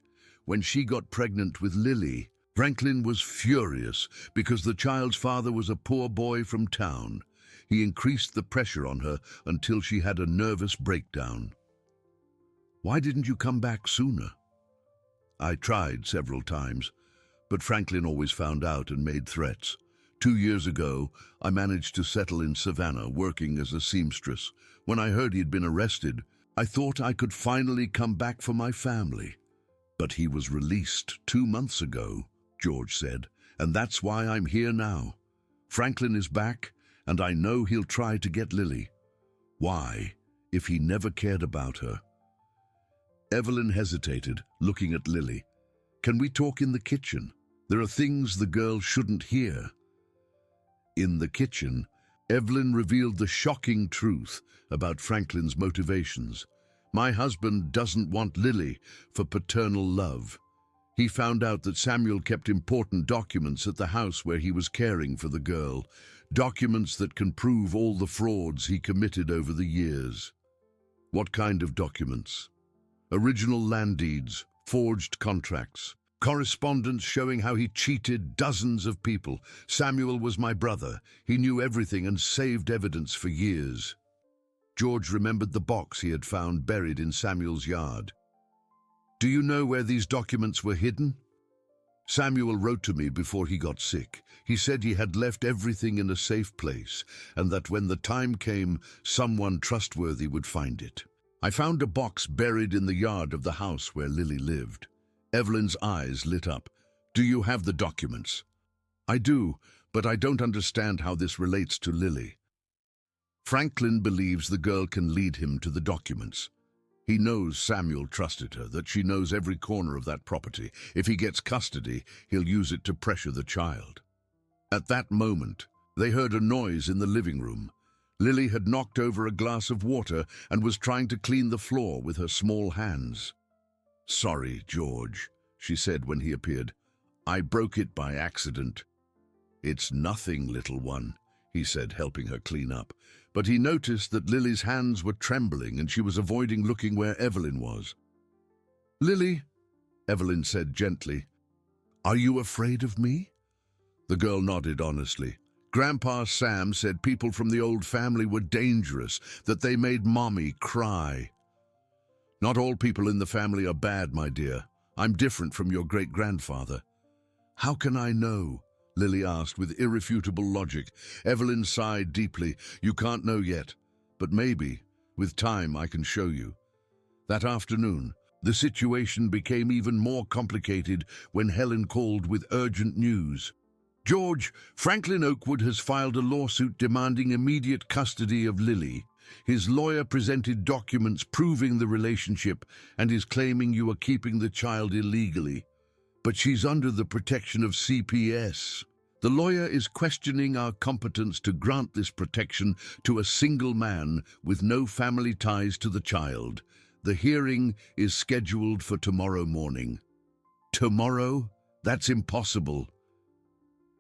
When she got pregnant with Lily, Franklin was furious because the child's father was a poor boy from town. He increased the pressure on her until she had a nervous breakdown. Why didn't you come back sooner? I tried several times, but Franklin always found out and made threats. 2 years ago, I managed to settle in Savannah, working as a seamstress. When I heard he'd been arrested, I thought I could finally come back for my family. But he was released 2 months ago, George said, and that's why I'm here now. Franklin is back, and I know he'll try to get Lily. Why, if he never cared about her? Evelyn hesitated, looking at Lily. Can we talk in the kitchen? There are things the girl shouldn't hear. In the kitchen, Evelyn revealed the shocking truth about Franklin's motivations. My husband doesn't want Lily for paternal love. He found out that Samuel kept important documents at the house where he was caring for the girl, documents that can prove all the frauds he committed over the years. What kind of documents? Original land deeds, forged contracts, correspondence showing how he cheated dozens of people. Samuel was my brother. He knew everything and saved evidence for years. George remembered the box he had found buried in Samuel's yard. Do you know where these documents were hidden? Samuel wrote to me before he got sick. He said he had left everything in a safe place and that when the time came, someone trustworthy would find it. I found a box buried in the yard of the house where Lily lived. Evelyn's eyes lit up. Do you have the documents? I do, but I don't understand how this relates to Lily. Franklin believes the girl can lead him to the documents. He knows Samuel trusted her, that she knows every corner of that property. If he gets custody, he'll use it to pressure the child. At that moment, they heard a noise in the living room. Lily had knocked over a glass of water and was trying to clean the floor with her small hands. Sorry, George, she said when he appeared. I broke it by accident. It's nothing, little one, he said, helping her clean up. But he noticed that Lily's hands were trembling and she was avoiding looking where Evelyn was. Lily, Evelyn said gently, are you afraid of me? The girl nodded honestly. Grandpa Sam said people from the old family were dangerous, that they made Mommy cry. Not all people in the family are bad, my dear. I'm different from your great-grandfather. How can I know? Lily asked with irrefutable logic. Evelyn sighed deeply. You can't know yet, but maybe, with time, I can show you. That afternoon, the situation became even more complicated when Helen called with urgent news. George, Franklin Oakwood has filed a lawsuit demanding immediate custody of Lily. His lawyer presented documents proving the relationship and is claiming you are keeping the child illegally. But she's under the protection of CPS. The lawyer is questioning our competence to grant this protection to a single man with no family ties to the child. The hearing is scheduled for tomorrow morning. Tomorrow? That's impossible.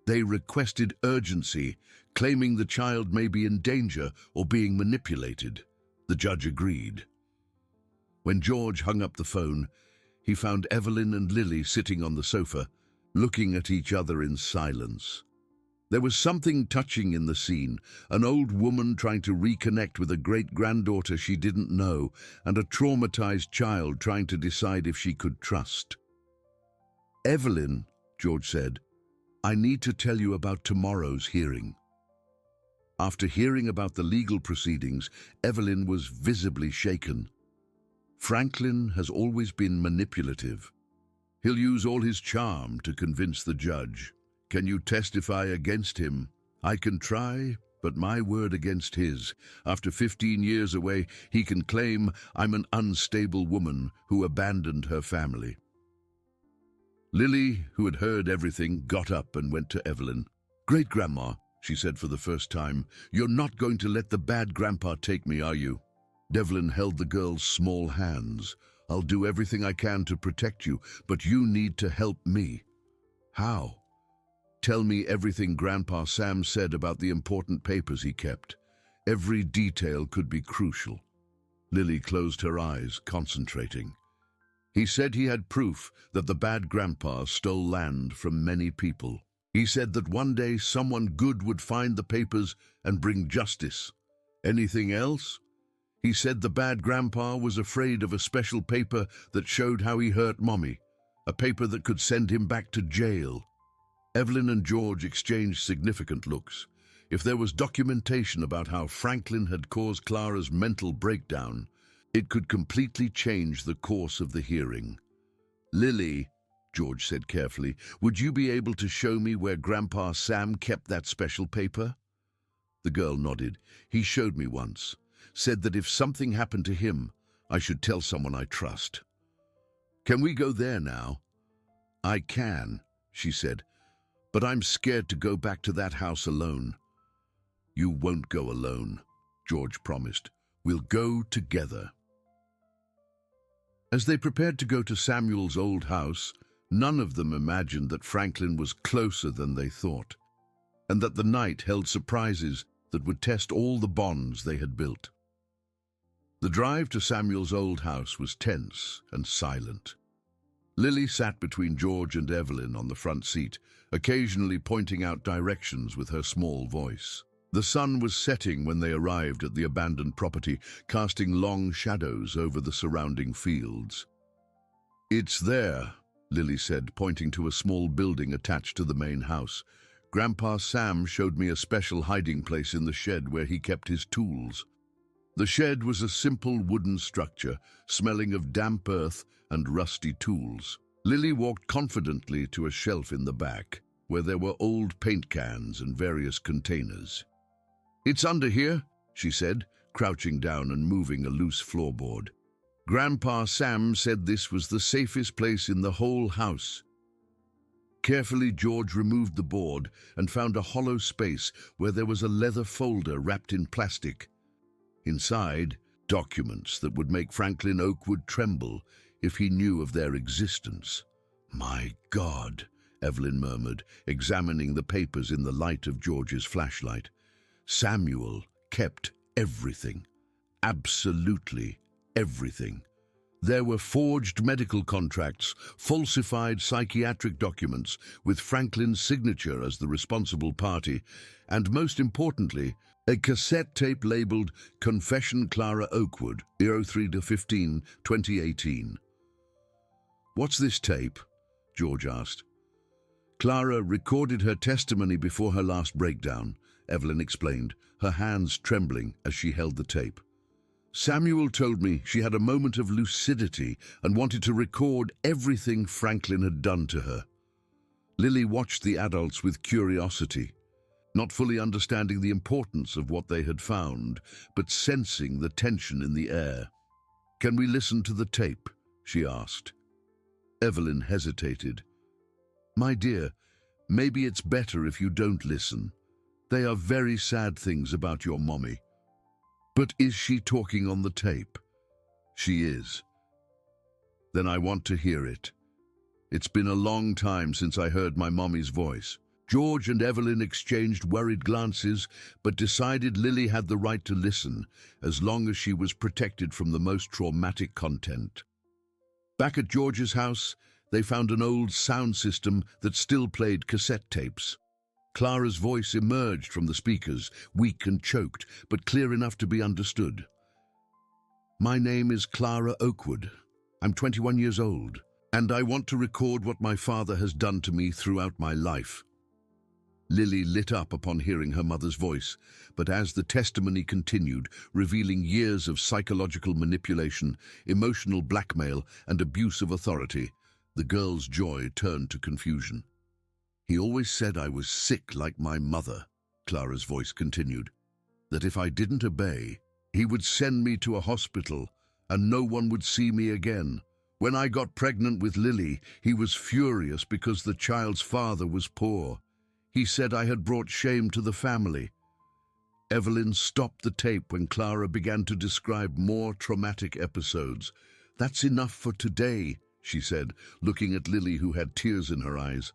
They requested urgency, claiming the child may be in danger or being manipulated. The judge agreed. When George hung up the phone, he found Evelyn and Lily sitting on the sofa, looking at each other in silence. There was something touching in the scene, an old woman trying to reconnect with a great-granddaughter she didn't know, and a traumatized child trying to decide if she could trust. "Evelyn," George said, "I need to tell you about tomorrow's hearing." After hearing about the legal proceedings, Evelyn was visibly shaken. Franklin has always been manipulative. He'll use all his charm to convince the judge. Can you testify against him? I can try, but my word against his. After 15 years away, he can claim I'm an unstable woman who abandoned her family. Lily, who had heard everything, got up and went to Evelyn. "Great-grandma," she said for the first time, "you're not going to let the bad grandpa take me, are you?" Evelyn held the girl's small hands. "I'll do everything I can to protect you, but you need to help me." "How?" "Tell me everything Grandpa Sam said about the important papers he kept. Every detail could be crucial." Lily closed her eyes, concentrating. "He said he had proof that the bad grandpa stole land from many people. He said that one day someone good would find the papers and bring justice. Anything else? He said the bad grandpa was afraid of a special paper that showed how he hurt Mommy, a paper that could send him back to jail." Evelyn and George exchanged significant looks. If there was documentation about how Franklin had caused Clara's mental breakdown, it could completely change the course of the hearing. "Lily," George said carefully, "would you be able to show me where Grandpa Sam kept that special paper?" The girl nodded. "He showed me once. Said that if something happened to him, I should tell someone I trust." "Can we go there now?" "I can," she said, "but I'm scared to go back to that house alone." "You won't go alone," George promised. "We'll go together." As they prepared to go to Samuel's old house, none of them imagined that Franklin was closer than they thought, and that the night held surprises that would test all the bonds they had built. The drive to Samuel's old house was tense and silent. Lily sat between George and Evelyn on the front seat, occasionally pointing out directions with her small voice. The sun was setting when they arrived at the abandoned property, casting long shadows over the surrounding fields. "It's there," Lily said, pointing to a small building attached to the main house. "Grandpa Sam showed me a special hiding place in the shed where he kept his tools." The shed was a simple wooden structure, smelling of damp earth and rusty tools. Lily walked confidently to a shelf in the back, where there were old paint cans and various containers. "It's under here," she said, crouching down and moving a loose floorboard. "Grandpa Sam said this was the safest place in the whole house." Carefully, George removed the board and found a hollow space where there was a leather folder wrapped in plastic. Inside, documents that would make Franklin Oakwood tremble if he knew of their existence. "My God," Evelyn murmured, examining the papers in the light of George's flashlight. Samuel kept everything. Absolutely everything. There were forged medical contracts, falsified psychiatric documents with Franklin's signature as the responsible party, and most importantly, a cassette tape labeled Confession Clara Oakwood, 03-15, 2018. "What's this tape?" George asked. "Clara recorded her testimony before her last breakdown," Evelyn explained, her hands trembling as she held the tape. "Samuel told me she had a moment of lucidity and wanted to record everything Franklin had done to her." Lily watched the adults with curiosity, not fully understanding the importance of what they had found, but sensing the tension in the air. "Can we listen to the tape?" she asked. Evelyn hesitated. "My dear, Maybe it's better if you don't listen. They are very sad things about your mommy. But is she talking on the tape? She is. Then I want to hear it. It's been a long time since I heard my mommy's voice. George and Evelyn exchanged worried glances, but decided Lily had the right to listen, as long as she was protected from the most traumatic content. Back at George's house, they found an old sound system that still played cassette tapes. Clara's voice emerged from the speakers, weak and choked, but clear enough to be understood. My name is Clara Oakwood. I'm 21 years old, and I want to record what my father has done to me throughout my life. Lily lit up upon hearing her mother's voice, but as the testimony continued, revealing years of psychological manipulation, emotional blackmail, and abuse of authority, the girl's joy turned to confusion. He always said I was sick like my mother, Clara's voice continued, that if I didn't obey, he would send me to a hospital and no one would see me again. When I got pregnant with Lily, he was furious because the child's father was poor. He said I had brought shame to the family. Evelyn stopped the tape when Clara began to describe more traumatic episodes. That's enough for today, she said, looking at Lily, who had tears in her eyes.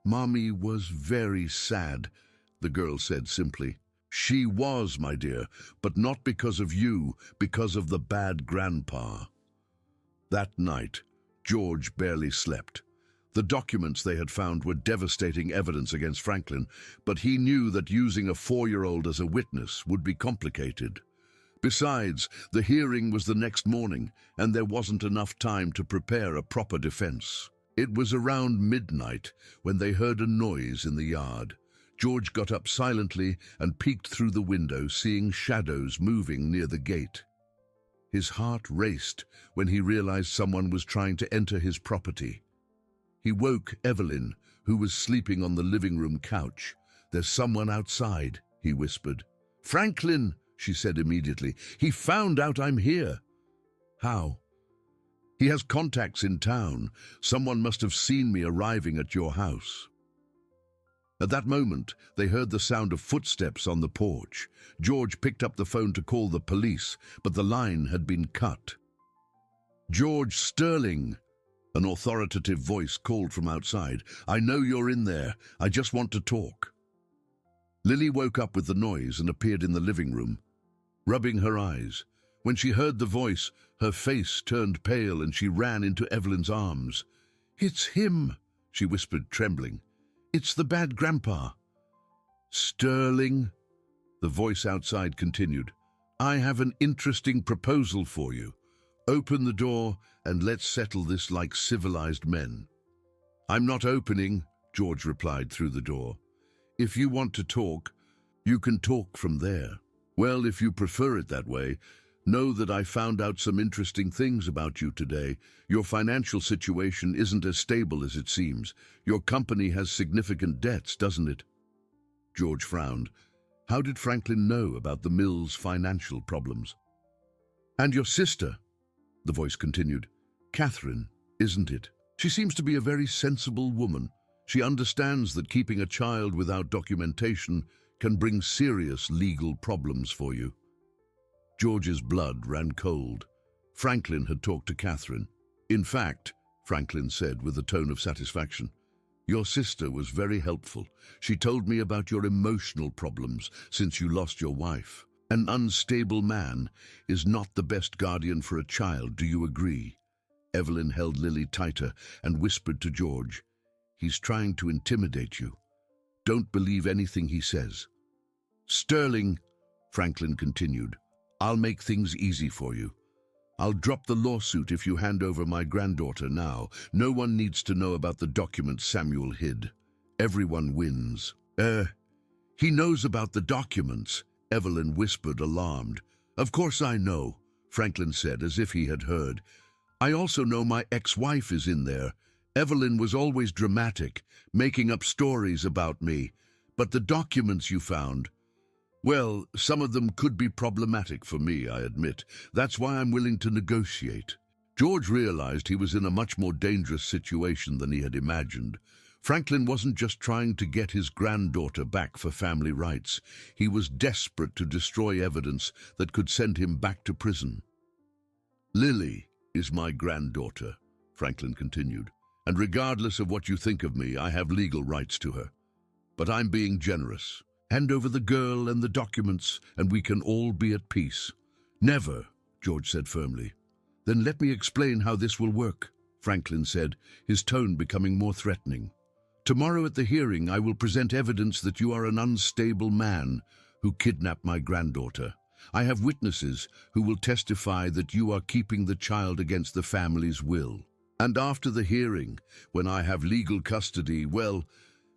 Mommy was very sad, the girl said simply. She was, my dear, but not because of you, because of the bad grandpa. That night, George barely slept. The documents they had found were devastating evidence against Franklin, but he knew that using a 4-year-old as a witness would be complicated. Besides, the hearing was the next morning, and there wasn't enough time to prepare a proper defense. It was around midnight when they heard a noise in the yard. George got up silently and peeked through the window, seeing shadows moving near the gate. His heart raced when he realized someone was trying to enter his property. He woke Evelyn, who was sleeping on the living room couch. There's someone outside, he whispered. Franklin, she said immediately. He found out I'm here. How? He has contacts in town. Someone must have seen me arriving at your house. At that moment, they heard the sound of footsteps on the porch. George picked up the phone to call the police, but the line had been cut. George Sterling, an authoritative voice called from outside. I know you're in there. I just want to talk. Lily woke up with the noise and appeared in the living room, rubbing her eyes. When she heard the voice, her face turned pale and she ran into Evelyn's arms. It's him, she whispered, trembling. It's the bad grandpa. Sterling, the voice outside continued. I have an interesting proposal for you. Open the door and let's settle this like civilized men. I'm not opening, George replied through the door. If you want to talk, you can talk from there. Well, if you prefer it that way, know that I found out some interesting things about you today. Your financial situation isn't as stable as it seems. Your company has significant debts, doesn't it? George frowned. How did Franklin know about the mill's financial problems? And your sister, the voice continued. Catherine, isn't it? She seems to be a very sensible woman. She understands that keeping a child without documentation can bring serious legal problems for you. George's blood ran cold. Franklin had talked to Catherine. In fact, Franklin said with a tone of satisfaction, your sister was very helpful. She told me about your emotional problems since you lost your wife. An unstable man is not the best guardian for a child, do you agree? Evelyn held Lily tighter and whispered to George, he's trying to intimidate you. Don't believe anything he says. Sterling, Franklin continued, I'll make things easy for you. I'll drop the lawsuit if you hand over my granddaughter now. No one needs to know about the documents Samuel hid. Everyone wins. He knows about the documents, Evelyn whispered, alarmed. Of course I know, Franklin said as if he had heard. I also know my ex-wife is in there. Evelyn was always dramatic, making up stories about me. But the documents you found, well, some of them could be problematic for me, I admit. That's why I'm willing to negotiate. George realized he was in a much more dangerous situation than he had imagined. Franklin wasn't just trying to get his granddaughter back for family rights. He was desperate to destroy evidence that could send him back to prison. "Lily is my granddaughter," Franklin continued, "and regardless of what you think of me, I have legal rights to her. But I'm being generous. Hand over the girl and the documents, and we can all be at peace." "Never," George said firmly. "Then let me explain how this will work," Franklin said, his tone becoming more threatening. "Tomorrow at the hearing, I will present evidence that you are an unstable man who kidnapped my granddaughter. I have witnesses who will testify that you are keeping the child against the family's will. And after the hearing, when I have legal custody, well,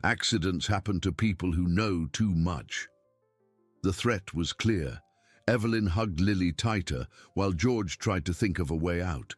accidents happen to people who know too much." The threat was clear. Evelyn hugged Lily tighter while George tried to think of a way out.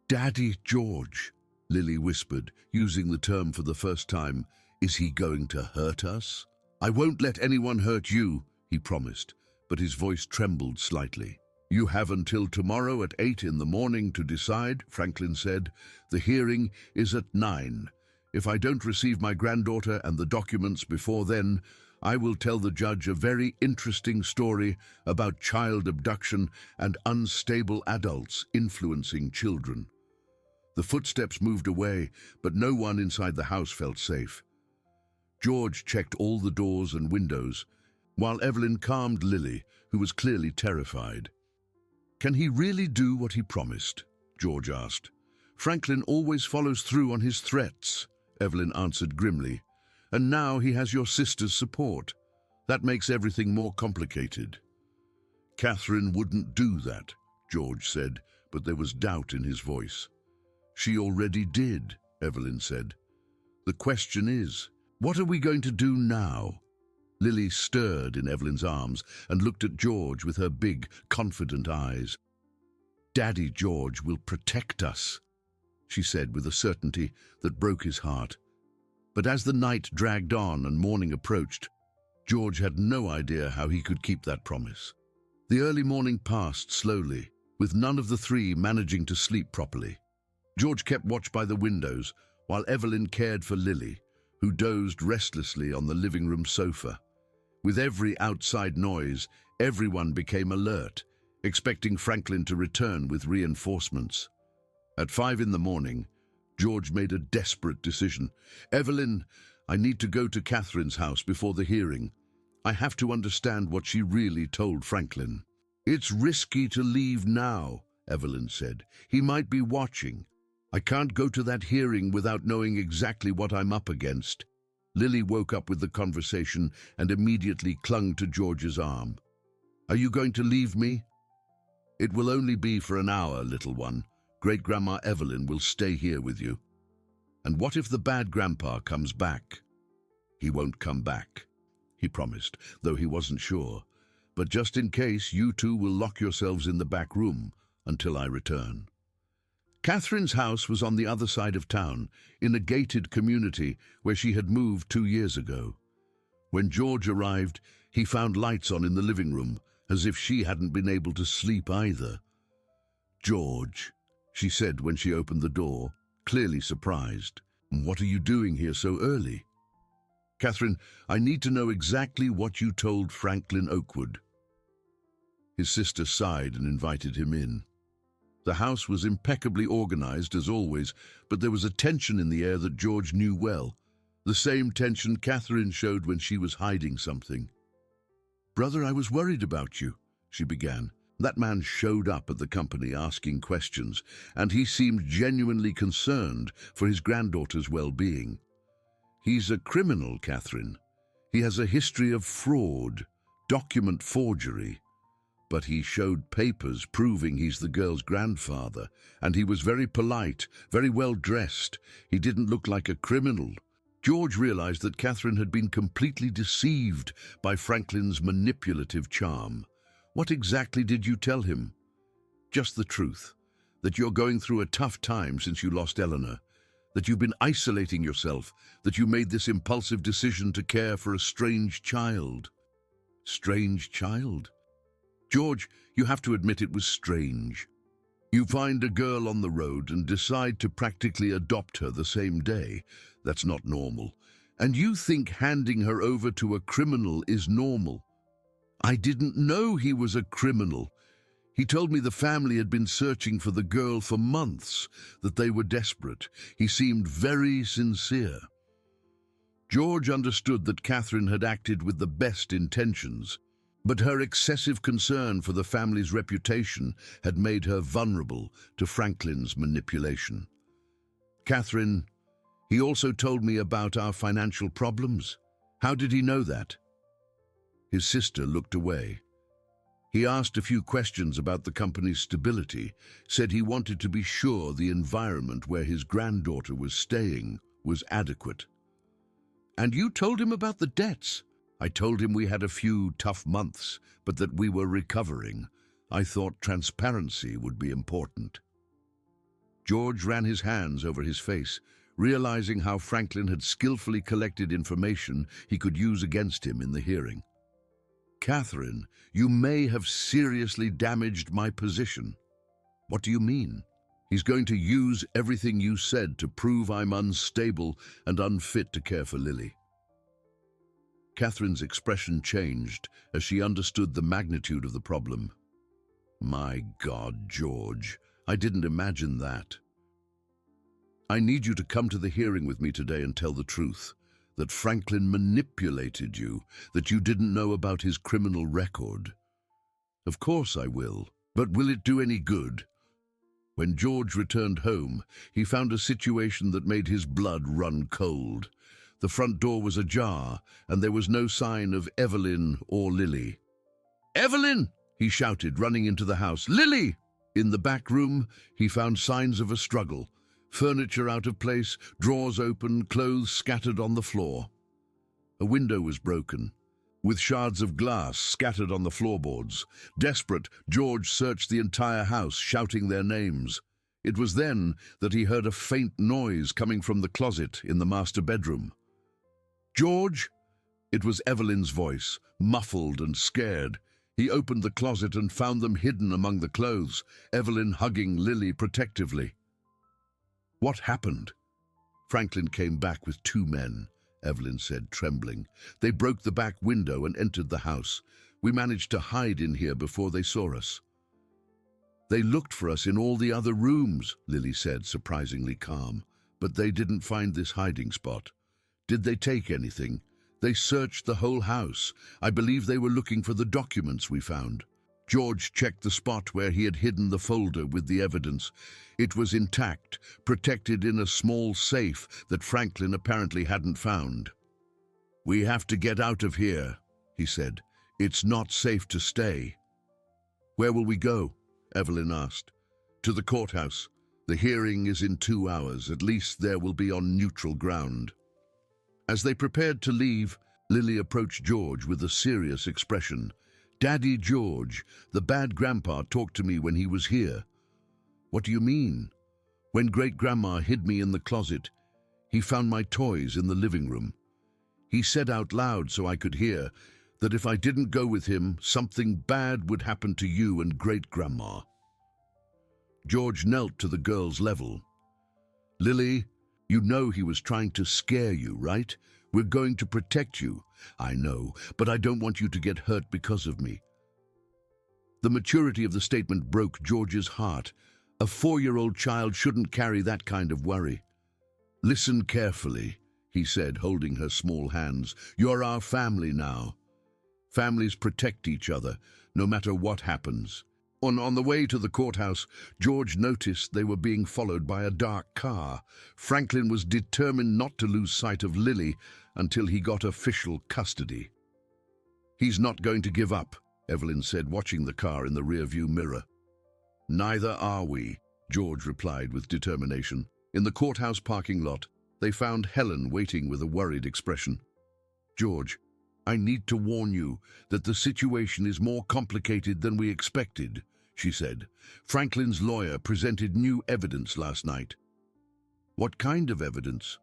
"Daddy George," Lily whispered, using the term for the first time, "is he going to hurt us?" "I won't let anyone hurt you," he promised, but his voice trembled slightly. "You have until tomorrow at 8 in the morning to decide," Franklin said. "The hearing is at 9. If I don't receive my granddaughter and the documents before then, I will tell the judge a very interesting story about child abduction and unstable adults influencing children." The footsteps moved away, but no one inside the house felt safe. George checked all the doors and windows, while Evelyn calmed Lily, who was clearly terrified. "Can he really do what he promised?" George asked. "Franklin always follows through on his threats," Evelyn answered grimly. "And now he has your sister's support. That makes everything more complicated." "Catherine wouldn't do that," George said, but there was doubt in his voice. "She already did," Evelyn said. "The question is, what are we going to do now?" Lily stirred in Evelyn's arms and looked at George with her big, confident eyes. "Daddy George will protect us," she said with a certainty that broke his heart. But as the night dragged on and morning approached, George had no idea how he could keep that promise. The early morning passed slowly, with none of the three managing to sleep properly. George kept watch by the windows, while Evelyn cared for Lily, who dozed restlessly on the living room sofa. With every outside noise, everyone became alert, expecting Franklin to return with reinforcements. At 5 in the morning, George made a desperate decision. "Evelyn, I need to go to Catherine's house before the hearing. I have to understand what she really told Franklin." "It's risky to leave now," Evelyn said. "He might be watching. I can't go to that hearing without knowing exactly what I'm up against." Lily woke up with the conversation and immediately clung to George's arm. "Are you going to leave me?" "It will only be for an hour, little one. Great-Grandma Evelyn will stay here with you." "And what if the bad grandpa comes back?" "He won't come back," he promised, though he wasn't sure. "But just in case, you two will lock yourselves in the back room until I return." Catherine's house was on the other side of town, in a gated community where she had moved 2 years ago. When George arrived, he found lights on in the living room, as if she hadn't been able to sleep either. "George," she said when she opened the door, clearly surprised. "What are you doing here so early?" "Catherine, I need to know exactly what you told Franklin Oakwood." His sister sighed and invited him in. The house was impeccably organized as always, but there was a tension in the air that George knew well, the same tension Catherine showed when she was hiding something. "Brother, I was worried about you," she began. "That man showed up at the company asking questions, and he seemed genuinely concerned for his granddaughter's well-being. He's a criminal, Catherine. He has a history of fraud, document forgery. But he showed papers proving he's the girl's grandfather, and he was very polite, very well dressed. He didn't look like a criminal." George realized that Catherine had been completely deceived by Franklin's manipulative charm. "What exactly did you tell him?" "Just the truth, that you're going through a tough time since you lost Eleanor, that you've been isolating yourself, that you made this impulsive decision to care for a strange child." "Strange child?" "George, you have to admit it was strange." You find a girl on the road and decide to practically adopt her the same day. That's not normal. And you think handing her over to a criminal is normal. I didn't know he was a criminal. He told me the family had been searching for the girl for months, that they were desperate. He seemed very sincere. George understood that Catherine had acted with the best intentions, but her excessive concern for the family's reputation had made her vulnerable to Franklin's manipulation. Catherine, he also told me about our financial problems. How did he know that? His sister looked away. He asked a few questions about the company's stability, said he wanted to be sure the environment where his granddaughter was staying was adequate. And you told him about the debts? I told him we had a few tough months, but that we were recovering. I thought transparency would be important. George ran his hands over his face, realizing how Franklin had skillfully collected information he could use against him in the hearing. Catherine, you may have seriously damaged my position. What do you mean? He's going to use everything you said to prove I'm unstable and unfit to care for Lily. Catherine's expression changed as she understood the magnitude of the problem. My God, George, I didn't imagine that. I need you to come to the hearing with me today and tell the truth, that Franklin manipulated you, that you didn't know about his criminal record. Of course I will, but will it do any good? When George returned home, he found a situation that made his blood run cold. The front door was ajar, and there was no sign of Evelyn or Lily. "Evelyn!" he shouted, running into the house. "Lily!" In the back room, he found signs of a struggle. Furniture out of place, drawers open, clothes scattered on the floor. A window was broken, with shards of glass scattered on the floorboards. Desperate, George searched the entire house, shouting their names. It was then that he heard a faint noise coming from the closet in the master bedroom. "George?" It was Evelyn's voice, muffled and scared. He opened the closet and found them hidden among the clothes, Evelyn hugging Lily protectively. "What happened?" "Franklin came back with 2 men, Evelyn said, trembling. "They broke the back window and entered the house. We managed to hide in here before they saw us." "They looked for us in all the other rooms," Lily said, surprisingly calm. "But they didn't find this hiding spot." "Did they take anything?" "They searched the whole house. I believe they were looking for the documents we found." George checked the spot where he had hidden the folder with the evidence. It was intact, protected in a small safe that Franklin apparently hadn't found. "We have to get out of here," he said. "It's not safe to stay." "Where will we go?" Evelyn asked. "To the courthouse. The hearing is in 2 hours. At least there will be on neutral ground." As they prepared to leave, Lily approached George with a serious expression. "Daddy George, the bad grandpa talked to me when he was here." "What do you mean?" "When great-grandma hid me in the closet, he found my toys in the living room. He said out loud so I could hear that if I didn't go with him, something bad would happen to you and great-grandma." George knelt to the girl's level. "Lily, you know he was trying to scare you, right? We're going to protect you." "I know, but I don't want you to get hurt because of me." The maturity of the statement broke George's heart. A 4-year-old child shouldn't carry that kind of worry. "Listen carefully," he said, holding her small hands. "You're our family now. Families protect each other, no matter what happens." On the way to the courthouse, George noticed they were being followed by a dark car. Franklin was determined not to lose sight of Lily until he got official custody. "He's not going to give up," Evelyn said, watching the car in the rearview mirror. "Neither are we," George replied with determination. In the courthouse parking lot, they found Helen waiting with a worried expression. "George, I need to warn you that the situation is more complicated than we expected," she said. "Franklin's lawyer presented new evidence last night." "What kind of evidence?"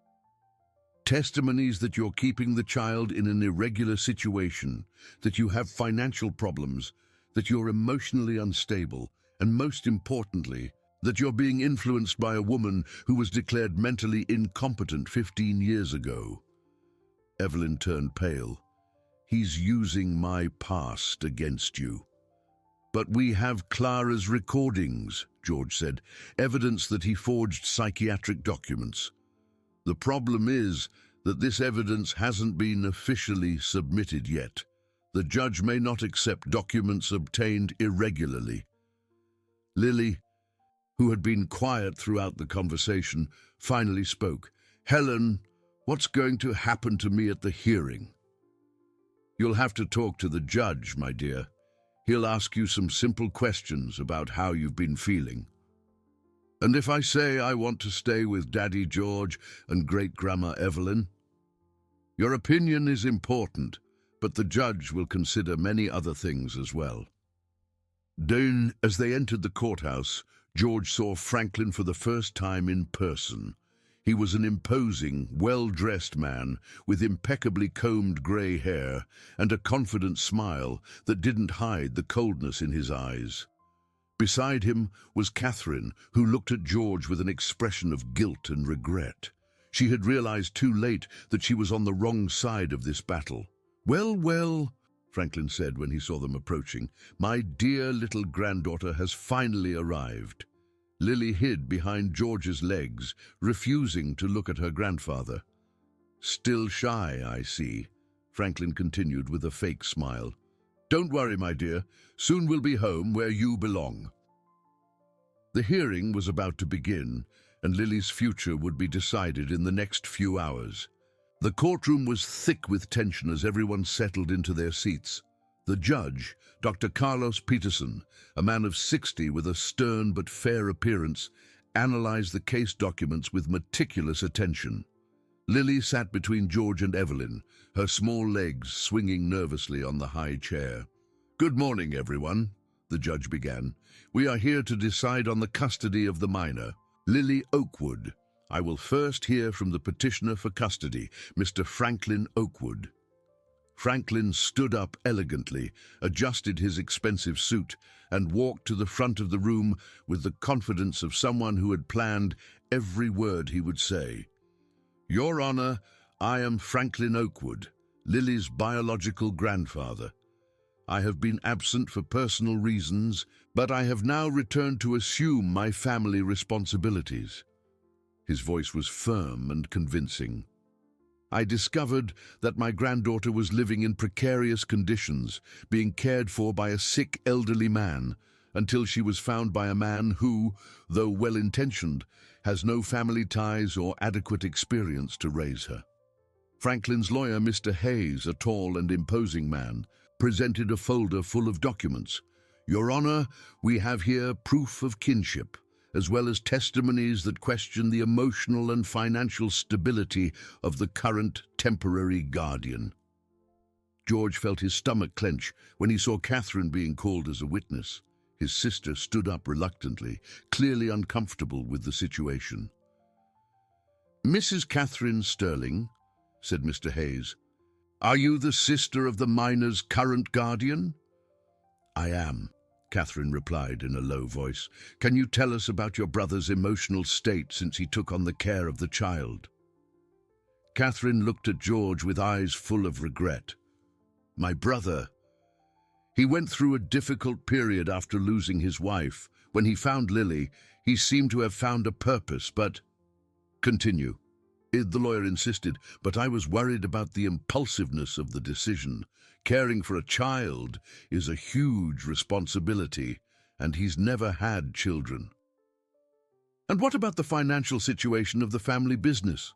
"Testimonies that you're keeping the child in an irregular situation, that you have financial problems, that you're emotionally unstable, and most importantly, that you're being influenced by a woman who was declared mentally incompetent 15 years ago. Evelyn turned pale. He's using my past against you. But we have Clara's recordings, George said, evidence that he forged psychiatric documents. The problem is that this evidence hasn't been officially submitted yet. The judge may not accept documents obtained irregularly. Lily, who had been quiet throughout the conversation, finally spoke. Helen, what's going to happen to me at the hearing? You'll have to talk to the judge, my dear. He'll ask you some simple questions about how you've been feeling. And if I say I want to stay with Daddy George and Great-Grandma Evelyn? Your opinion is important, but the judge will consider many other things as well. Then, as they entered the courthouse, George saw Franklin for the first time in person. He was an imposing, well-dressed man with impeccably combed grey hair and a confident smile that didn't hide the coldness in his eyes. Beside him was Catherine, who looked at George with an expression of guilt and regret. She had realized too late that she was on the wrong side of this battle. Well, well, Franklin said when he saw them approaching, my dear little granddaughter has finally arrived. Lily hid behind George's legs, refusing to look at her grandfather. Still shy, I see, Franklin continued with a fake smile. Don't worry, my dear. Soon we'll be home where you belong. The hearing was about to begin, and Lily's future would be decided in the next few hours. The courtroom was thick with tension as everyone settled into their seats. The judge, Dr. Carlos Peterson, a man of 60 with a stern but fair appearance, analyzed the case documents with meticulous attention. Lily sat between George and Evelyn, her small legs swinging nervously on the high chair. Good morning, everyone, the judge began. We are here to decide on the custody of the minor, Lily Oakwood. I will first hear from the petitioner for custody, Mr. Franklin Oakwood. Franklin stood up elegantly, adjusted his expensive suit, and walked to the front of the room with the confidence of someone who had planned every word he would say. Your Honor, I am Franklin Oakwood, Lily's biological grandfather. I have been absent for personal reasons, but I have now returned to assume my family responsibilities. His voice was firm and convincing. I discovered that my granddaughter was living in precarious conditions, being cared for by a sick elderly man, until she was found by a man who, though well-intentioned, has no family ties or adequate experience to raise her. Franklin's lawyer, Mr. Hayes, a tall and imposing man, presented a folder full of documents. Your Honor, we have here proof of kinship, as well as testimonies that question the emotional and financial stability of the current temporary guardian. George felt his stomach clench when he saw Catherine being called as a witness. His sister stood up reluctantly, clearly uncomfortable with the situation. Mrs. Catherine Sterling, said Mr. Hayes, are you the sister of the minor's current guardian? I am, Catherine replied in a low voice. Can you tell us about your brother's emotional state since he took on the care of the child? Catherine looked at George with eyes full of regret. My brother. He went through a difficult period after losing his wife. When he found Lily, he seemed to have found a purpose, but... Continue. The lawyer insisted, but I was worried about the impulsiveness of the decision. Caring for a child is a huge responsibility, and he's never had children. And what about the financial situation of the family business?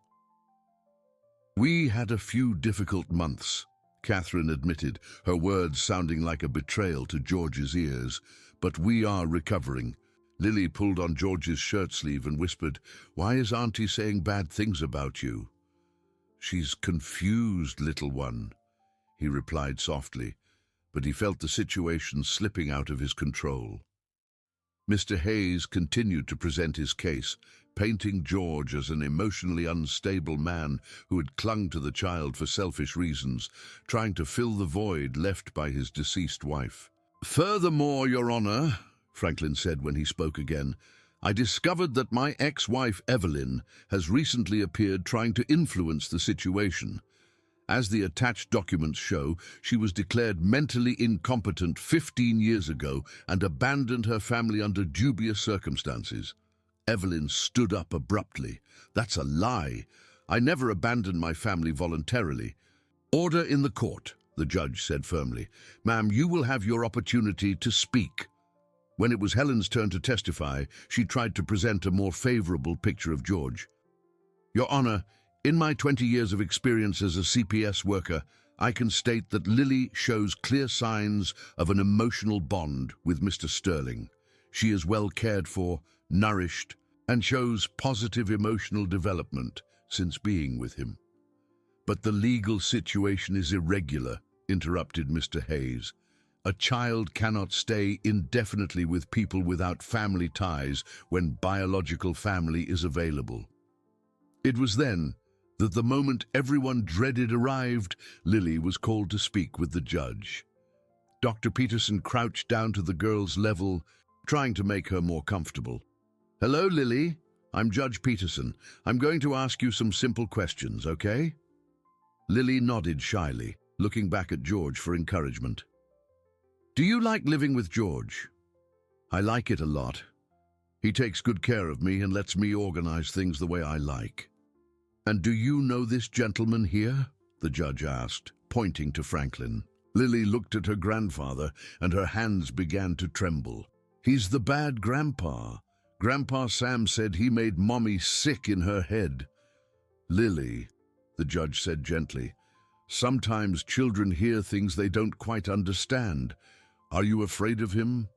We had a few difficult months, Catherine admitted, her words sounding like a betrayal to George's ears, but we are recovering. Lily pulled on George's shirt sleeve and whispered, Why is Auntie saying bad things about you? She's confused, little one, he replied softly, but he felt the situation slipping out of his control. Mr. Hayes continued to present his case, painting George as an emotionally unstable man who had clung to the child for selfish reasons, trying to fill the void left by his deceased wife. Furthermore, Your Honor, Franklin said when he spoke again. "I discovered that my ex-wife Evelyn has recently appeared trying to influence the situation. As the attached documents show, she was declared mentally incompetent 15 years ago and abandoned her family under dubious circumstances." Evelyn stood up abruptly. "That's a lie. I never abandoned my family voluntarily." "Order in the court," the judge said firmly. "Ma'am, you will have your opportunity to speak." When it was Helen's turn to testify, she tried to present a more favorable picture of George. "Your Honor, in my 20 years of experience as a CPS worker, I can state that Lily shows clear signs of an emotional bond with Mr. Sterling. She is well cared for, nourished, and shows positive emotional development since being with him." "But the legal situation is irregular," interrupted Mr. Hayes. "A child cannot stay indefinitely with people without family ties when biological family is available." It was then that the moment everyone dreaded arrived. Lily was called to speak with the judge. Dr. Peterson crouched down to the girl's level, trying to make her more comfortable. "Hello, Lily. I'm Judge Peterson. I'm going to ask you some simple questions, okay?" Lily nodded shyly, looking back at George for encouragement. "Do you like living with George?" "I like it a lot. He takes good care of me and lets me organize things the way I like." "And do you know this gentleman here?" the judge asked, pointing to Franklin. Lily looked at her grandfather, and her hands began to tremble. "He's the bad grandpa. Grandpa Sam said he made Mommy sick in her head." "Lily," the judge said gently, "sometimes children hear things they don't quite understand. Are you afraid of him?"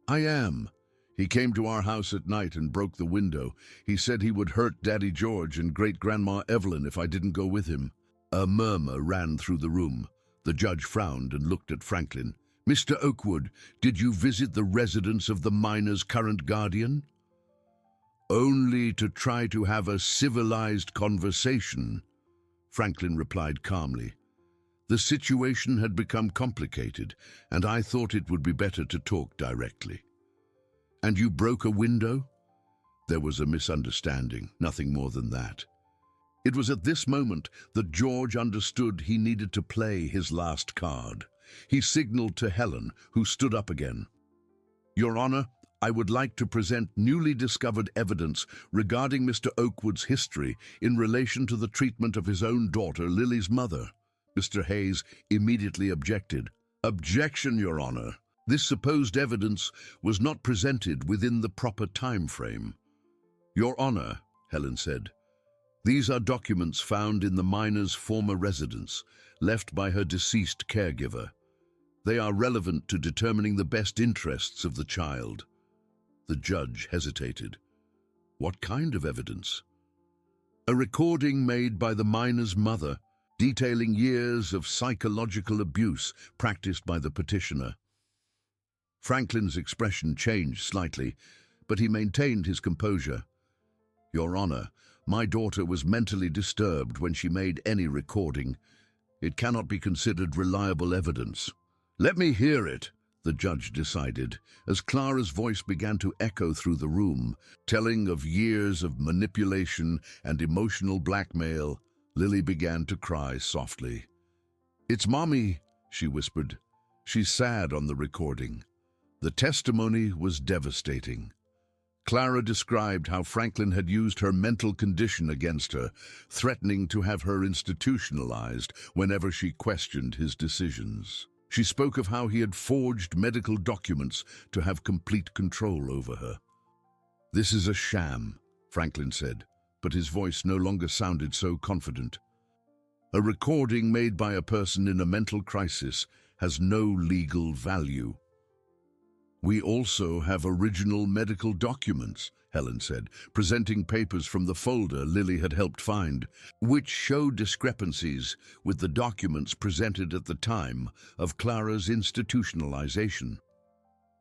"I am. He came to our house at night and broke the window. He said he would hurt Daddy George and Great-Grandma Evelyn if I didn't go with him." A murmur ran through the room. The judge frowned and looked at Franklin. "Mr. Oakwood, did you visit the residence of the miner's current guardian?" "Only to try to have a civilized conversation," Franklin replied calmly. "The situation had become complicated, and I thought it would be better to talk directly." "And you broke a window?" "There was a misunderstanding, nothing more than that." It was at this moment that George understood he needed to play his last card. He signaled to Helen, who stood up again. "Your Honor, I would like to present newly discovered evidence regarding Mr. Oakwood's history in relation to the treatment of his own daughter, Lily's mother." Mr. Hayes immediately objected. "Objection, Your Honor. This supposed evidence was not presented within the proper time frame." "Your Honor," Helen said, "these are documents found in the miner's former residence, left by her deceased caregiver. They are relevant to determining the best interests of the child." The judge hesitated. "What kind of evidence?" "A recording made by the miner's mother, detailing years of psychological abuse practiced by the petitioner." Franklin's expression changed slightly, but he maintained his composure. "Your Honor, my daughter was mentally disturbed when she made any recording. It cannot be considered reliable evidence." "Let me hear it," the judge decided, as Clara's voice began to echo through the room, telling of years of manipulation and emotional blackmail. Lily began to cry softly. "It's Mommy," she whispered. "She's sad on the recording." The testimony was devastating. Clara described how Franklin had used her mental condition against her, threatening to have her institutionalized whenever she questioned his decisions. She spoke of how he had forged medical documents to have complete control over her. "This is a sham," Franklin said, but his voice no longer sounded so confident. "A recording made by a person in a mental crisis has no legal value." "We also have original medical documents," Helen said, presenting papers from the folder Lily had helped find, which show discrepancies with the documents presented at the time of Clara's institutionalization.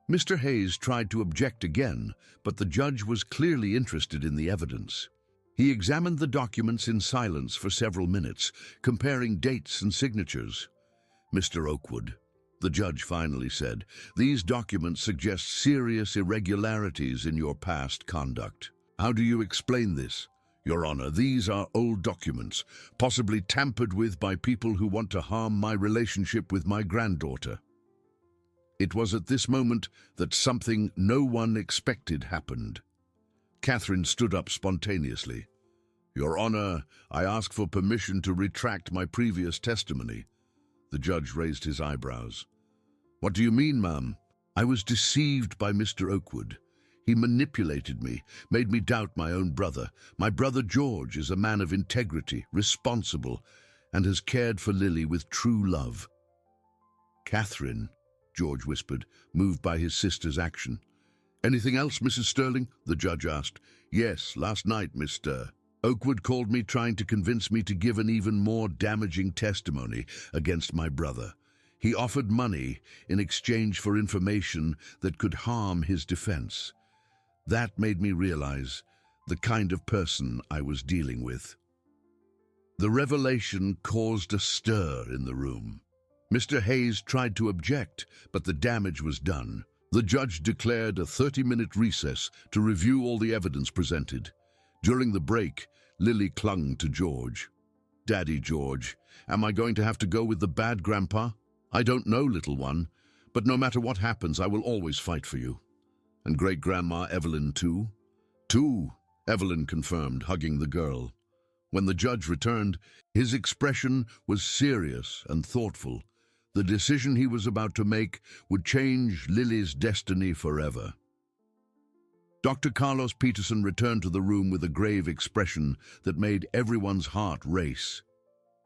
Mr. Hayes tried to object again, but the judge was clearly interested in the evidence. He examined the documents in silence for several minutes, comparing dates and signatures. "Mr. Oakwood, The judge finally said, "These documents suggest serious irregularities in your past conduct. How do you explain this?" "Your Honor, these are old documents, possibly tampered with by people who want to harm my relationship with my granddaughter." It was at this moment that something no one expected happened. Catherine stood up spontaneously. "Your Honor, I ask for permission to retract my previous testimony." The judge raised his eyebrows. "What do you mean, ma'am?" "I was deceived by Mr. Oakwood. He manipulated me, made me doubt my own brother. My brother George is a man of integrity, responsible, and has cared for Lily with true love." "Catherine," George whispered, moved by his sister's action. "Anything else, Mrs. Sterling?" the judge asked. "Yes, last night, Mr. Oakwood called me trying to convince me to give an even more damaging testimony against my brother. He offered money in exchange for information that could harm his defense. That made me realize the kind of person I was dealing with." The revelation caused a stir in the room. Mr. Hayes tried to object, but the damage was done. The judge declared a 30-minute recess to review all the evidence presented. During the break, Lily clung to George. "Daddy George, am I going to have to go with the bad grandpa?" "I don't know, little one, but no matter what happens, I will always fight for you." "And great-grandma Evelyn too?" "Too," Evelyn confirmed, hugging the girl. When the judge returned, his expression was serious and thoughtful. The decision he was about to make would change Lily's destiny forever. Dr. Carlos Peterson returned to the room with a grave expression that made everyone's heart race.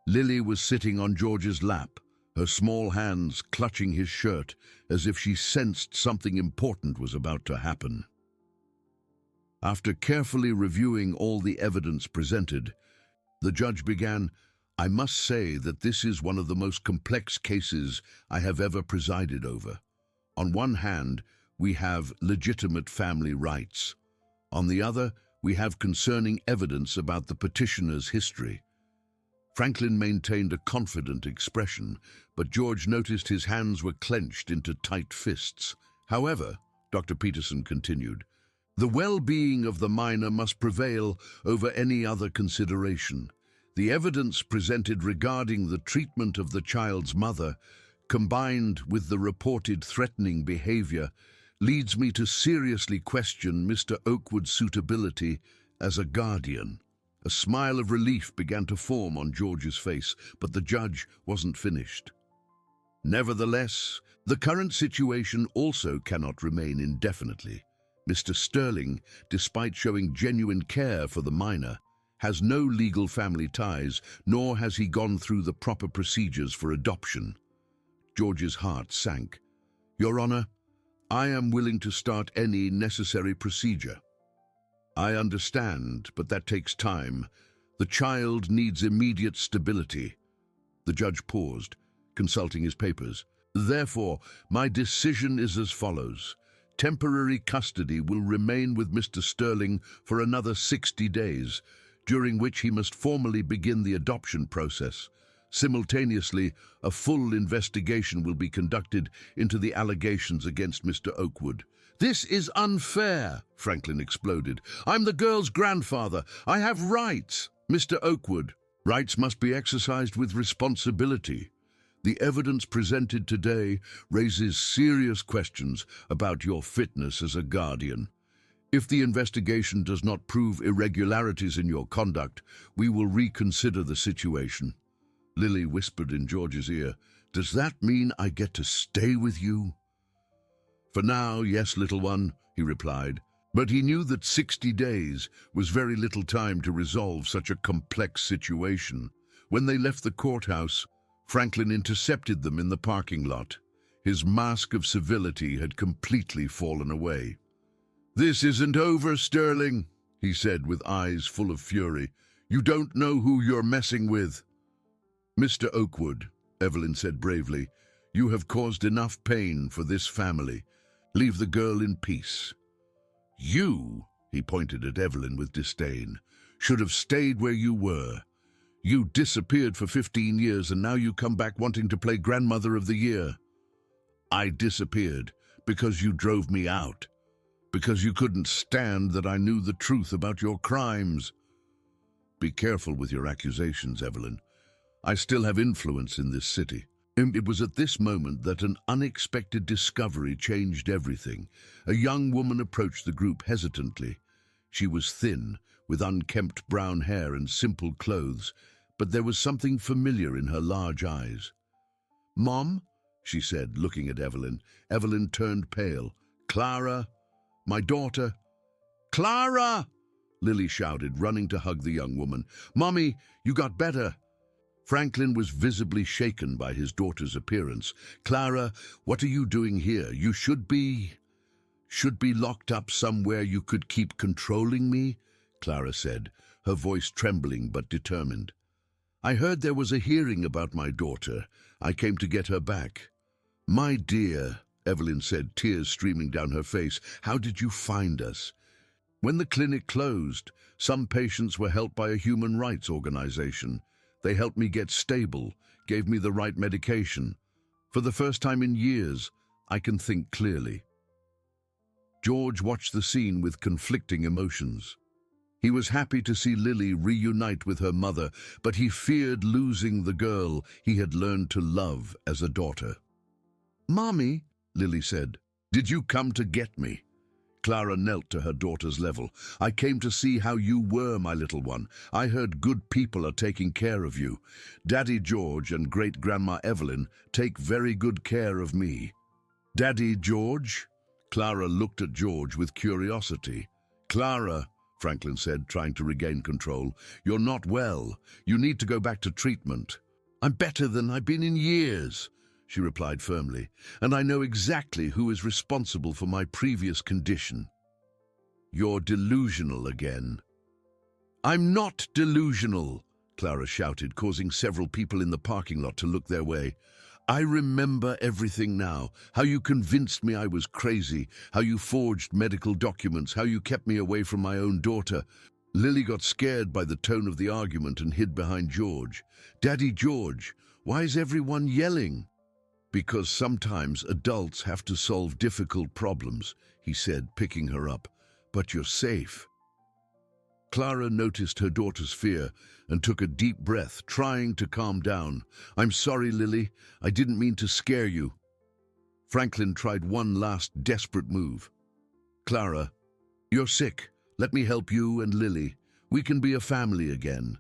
Lily was sitting on George's lap, her small hands clutching his shirt as if she sensed something important was about to happen. After carefully reviewing all the evidence presented, the judge began, "I must say that this is one of the most complex cases I have ever presided over. On one hand, we have legitimate family rights. On the other, we have concerning evidence about the petitioner's history." Franklin maintained a confident expression, but George noticed his hands were clenched into tight fists. "However," Dr. Peterson continued, "the well-being of the minor must prevail over any other consideration. The evidence presented regarding the treatment of the child's mother, combined with the reported threatening behavior, leads me to seriously question Mr. Oakwood's suitability as a guardian." A smile of relief began to form on George's face, but the judge wasn't finished. "Nevertheless, the current situation also cannot remain indefinitely. Mr. Sterling, despite showing genuine care for the minor, has no legal family ties, nor has he gone through the proper procedures for adoption." George's heart sank. "Your Honor, I am willing to start any necessary procedure." "I understand, but that takes time. The child needs immediate stability." The judge paused, consulting his papers. "Therefore, my decision is as follows. Temporary custody will remain with Mr. Sterling for another 60 days, during which he must formally begin the adoption process. Simultaneously, a full investigation will be conducted into the allegations against Mr. Oakwood." "This is unfair," Franklin exploded. "I'm the girl's grandfather. I have rights." "Mr. Oakwood, rights must be exercised with responsibility. The evidence presented today raises serious questions about your fitness as a guardian. If the investigation does not prove irregularities in your conduct, we will reconsider the situation." Lily whispered in George's ear, "Does that mean I get to stay with you?" "For now, yes, little one," he replied, but he knew that 60 days was very little time to resolve such a complex situation. When they left the courthouse, Franklin intercepted them in the parking lot. His mask of civility had completely fallen away. "This isn't over, Sterling," he said with eyes full of fury. "You don't know who you're messing with." "Mr. Oakwood," Evelyn said bravely, "you have caused enough pain for this family. Leave the girl in peace." "You," he pointed at Evelyn with disdain, "should have stayed where you were. You disappeared for 15 years and now you come back wanting to play Grandmother of the Year." I disappeared because you drove me out, because you couldn't stand that I knew the truth about your crimes. Be careful with your accusations, Evelyn. I still have influence in this city. And it was at this moment that an unexpected discovery changed everything. A young woman approached the group hesitantly. She was thin, with unkempt brown hair and simple clothes, but there was something familiar in her large eyes. "Mom?" she said, looking at Evelyn. Evelyn turned pale. "Clara? My daughter?" "Clara!" Lily shouted, running to hug the young woman. "Mommy, you got better." Franklin was visibly shaken by his daughter's appearance. "Clara, what are you doing here? You should be locked up somewhere you could keep controlling me," Clara said, her voice trembling but determined. "I heard there was a hearing about my daughter. I came to get her back." "My dear," Evelyn said, tears streaming down her face, "how did you find us?" "When the clinic closed, some patients were helped by a human rights organization. They helped me get stable, gave me the right medication. For the first time in years, I can think clearly." George watched the scene with conflicting emotions. He was happy to see Lily reunite with her mother, but he feared losing the girl he had learned to love as a daughter. "Mommy," Lily said, "did you come to get me?" Clara knelt to her daughter's level. "I came to see how you were, my little one. I heard good people are taking care of you. Daddy George and great-grandma Evelyn take very good care of me." "Daddy George?" Clara looked at George with curiosity. "Clara," Franklin said, trying to regain control, "you're not well. You need to go back to treatment." "I'm better than I've been in years," she replied firmly, "and I know exactly who is responsible for my previous condition." "You're delusional again." "I'm not delusional," Clara shouted, causing several people in the parking lot to look their way. "I remember everything now, how you convinced me I was crazy, how you forged medical documents, how you kept me away from my own daughter." Lily got scared by the tone of the argument and hid behind George. "Daddy George, why is everyone yelling?" "Because sometimes adults have to solve difficult problems," he said, picking her up. "But you're safe." Clara noticed her daughter's fear and took a deep breath, trying to calm down. "I'm sorry, Lily. I didn't mean to scare you." Franklin tried one last desperate move. "Clara, you're sick. Let me help you and Lily. We can be a family again."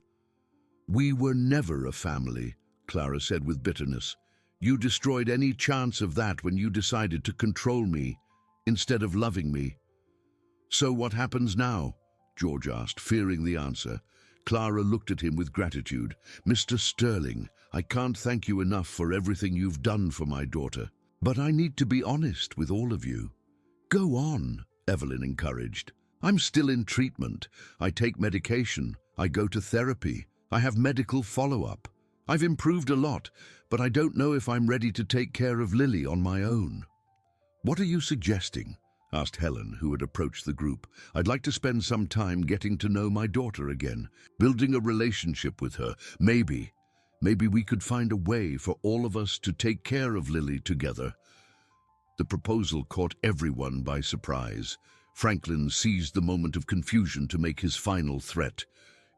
"We were never a family," Clara said with bitterness. "You destroyed any chance of that when you decided to control me instead of loving me." "So what happens now?" George asked, fearing the answer. Clara looked at him with gratitude. "Mr. Sterling, I can't thank you enough for everything you've done for my daughter. But I need to be honest with all of you." "Go on," Evelyn encouraged. "I'm still in treatment. I take medication. I go to therapy. I have medical follow-up. I've improved a lot, but I don't know if I'm ready to take care of Lily on my own." "What are you suggesting?" asked Helen, who had approached the group. "I'd like to spend some time getting to know my daughter again, building a relationship with her. Maybe we could find a way for all of us to take care of Lily together." The proposal caught everyone by surprise. Franklin seized the moment of confusion to make his final threat.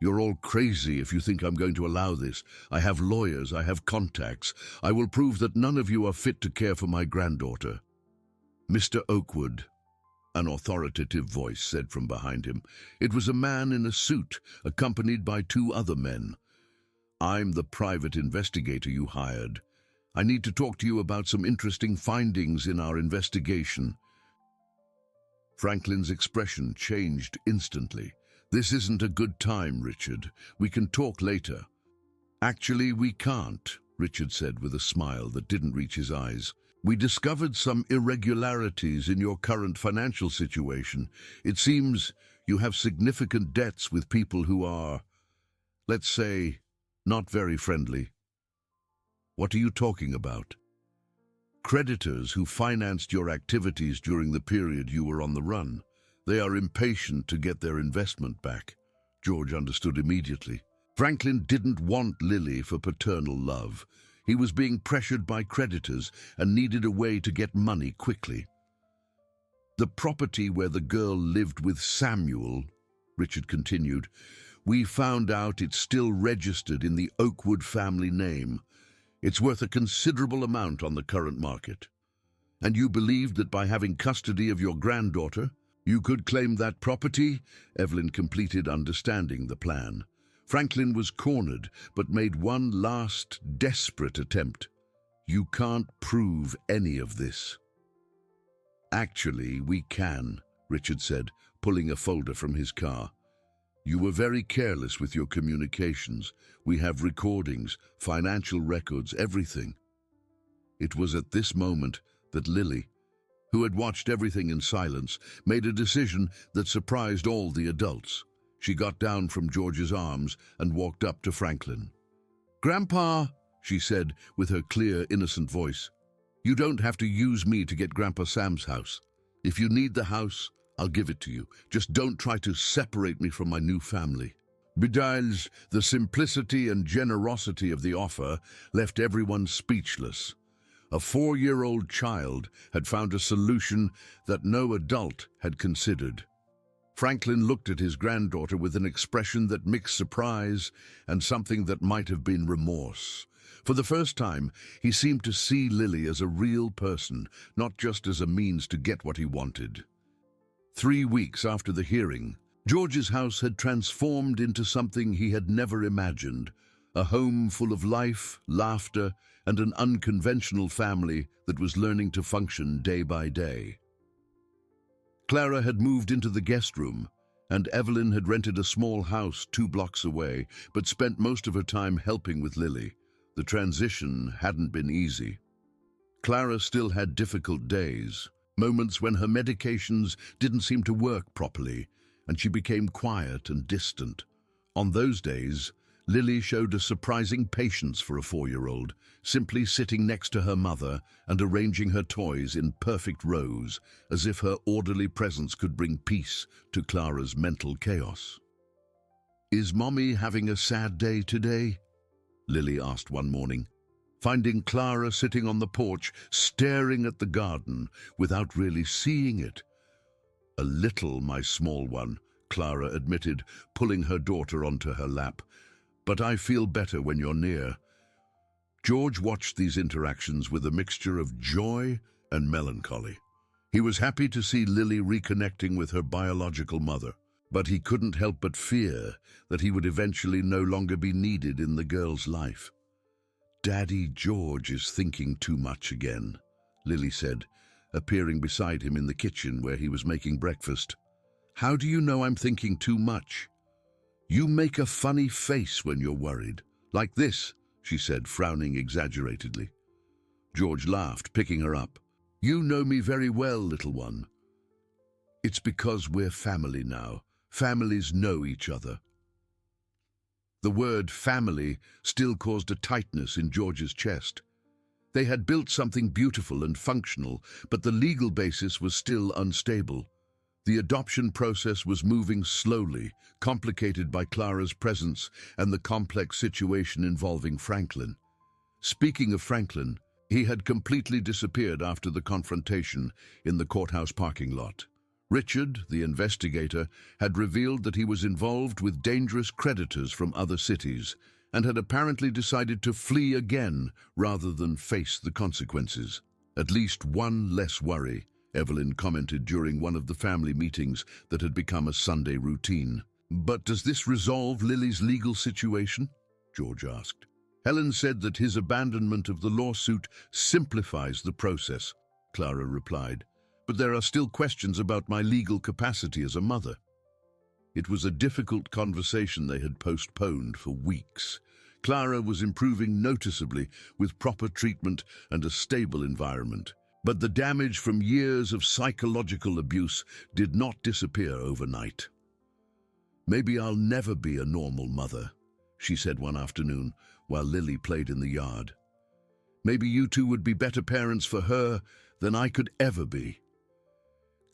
"You're all crazy if you think I'm going to allow this. I have lawyers, I have contacts. I will prove that none of you are fit to care for my granddaughter." "Mr. Oakwood," an authoritative voice said from behind him. It was a man in a suit, accompanied by two other men. "I'm the private investigator you hired. I need to talk to you about some interesting findings in our investigation." Franklin's expression changed instantly. "This isn't a good time, Richard. We can talk later." "Actually, we can't," Richard said with a smile that didn't reach his eyes. "We discovered some irregularities in your current financial situation. It seems you have significant debts with people who are, let's say, not very friendly." "What are you talking about?" "Creditors who financed your activities during the period you were on the run. They are impatient to get their investment back." George understood immediately. Franklin didn't want Lily for paternal love. He was being pressured by creditors and needed a way to get money quickly. "The property where the girl lived with Samuel," Richard continued, "we found out it's still registered in the Oakwood family name. It's worth a considerable amount on the current market. And you believed that by having custody of your granddaughter, you could claim that property?" Evelyn completed, understanding the plan. Franklin was cornered, but made one last, desperate attempt. "You can't prove any of this." "Actually, we can," Richard said, pulling a folder from his car. "You were very careless with your communications. We have recordings, financial records, everything." It was at this moment that Lily, who had watched everything in silence, made a decision that surprised all the adults. She got down from George's arms and walked up to Franklin. "Grandpa," she said with her clear, innocent voice, "you don't have to use me to get Grandpa Sam's house. If you need the house, I'll give it to you. Just don't try to separate me from my new family." Besides, the simplicity and generosity of the offer left everyone speechless. A 4-year-old child had found a solution that no adult had considered. Franklin looked at his granddaughter with an expression that mixed surprise and something that might have been remorse. For the first time, he seemed to see Lily as a real person, not just as a means to get what he wanted. 3 weeks after the hearing, George's house had transformed into something he had never imagined, a home full of life, laughter, and an unconventional family that was learning to function day by day. Clara had moved into the guest room, and Evelyn had rented a small house 2 blocks away, but spent most of her time helping with Lily. The transition hadn't been easy. Clara still had difficult days, moments when her medications didn't seem to work properly, and she became quiet and distant. On those days, Lily showed a surprising patience for a 4-year-old, simply sitting next to her mother and arranging her toys in perfect rows, as if her orderly presence could bring peace to Clara's mental chaos. "Is Mommy having a sad day today?" Lily asked one morning, finding Clara sitting on the porch, staring at the garden without really seeing it. "A little, my small one," Clara admitted, pulling her daughter onto her lap. "But I feel better when you're near." George watched these interactions with a mixture of joy and melancholy. He was happy to see Lily reconnecting with her biological mother, but he couldn't help but fear that he would eventually no longer be needed in the girl's life. "Daddy George is thinking too much again," Lily said, appearing beside him in the kitchen where he was making breakfast. "How do you know I'm thinking too much?" "You make a funny face when you're worried. Like this," she said, frowning exaggeratedly. George laughed, picking her up. "You know me very well, little one." "It's because we're family now. Families know each other." The word family still caused a tightness in George's chest. They had built something beautiful and functional, but the legal basis was still unstable. The adoption process was moving slowly, complicated by Clara's presence and the complex situation involving Franklin. Speaking of Franklin, he had completely disappeared after the confrontation in the courthouse parking lot. Richard, the investigator, had revealed that he was involved with dangerous creditors from other cities and had apparently decided to flee again rather than face the consequences. "At least one less worry," Evelyn commented during one of the family meetings that had become a Sunday routine. "But does this resolve Lily's legal situation?" George asked. "Helen said that his abandonment of the lawsuit simplifies the process," Clara replied. "But there are still questions about my legal capacity as a mother." It was a difficult conversation they had postponed for weeks. Clara was improving noticeably with proper treatment and a stable environment. But the damage from years of psychological abuse did not disappear overnight. "Maybe I'll never be a normal mother," she said one afternoon while Lily played in the yard. "Maybe you two would be better parents for her than I could ever be."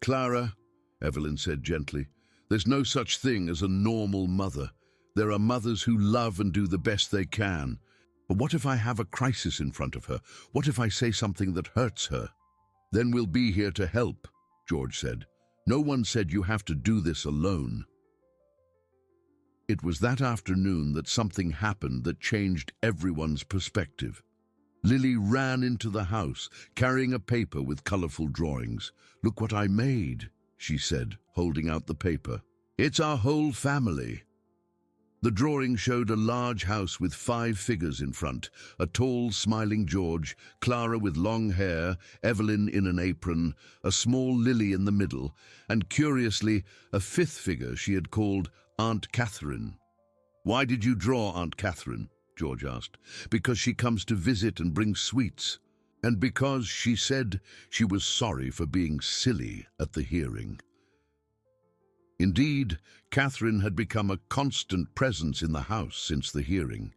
"Clara," Evelyn said gently, "there's no such thing as a normal mother. There are mothers who love and do the best they can, But what if I have a crisis in front of her? What if I say something that hurts her? Then we'll be here to help, George said. No one said you have to do this alone. It was that afternoon that something happened that changed everyone's perspective. Lily ran into the house, carrying a paper with colorful drawings. "Look what I made," she said, holding out the paper. "It's our whole family." The drawing showed a large house with 5 figures in front, a tall, smiling George, Clara with long hair, Evelyn in an apron, a small Lily in the middle, and curiously, a 5th figure she had called Aunt Catherine. "Why did you draw Aunt Catherine?" George asked. "Because she comes to visit and brings sweets, and because she said she was sorry for being silly at the hearing." Indeed, Catherine had become a constant presence in the house since the hearing.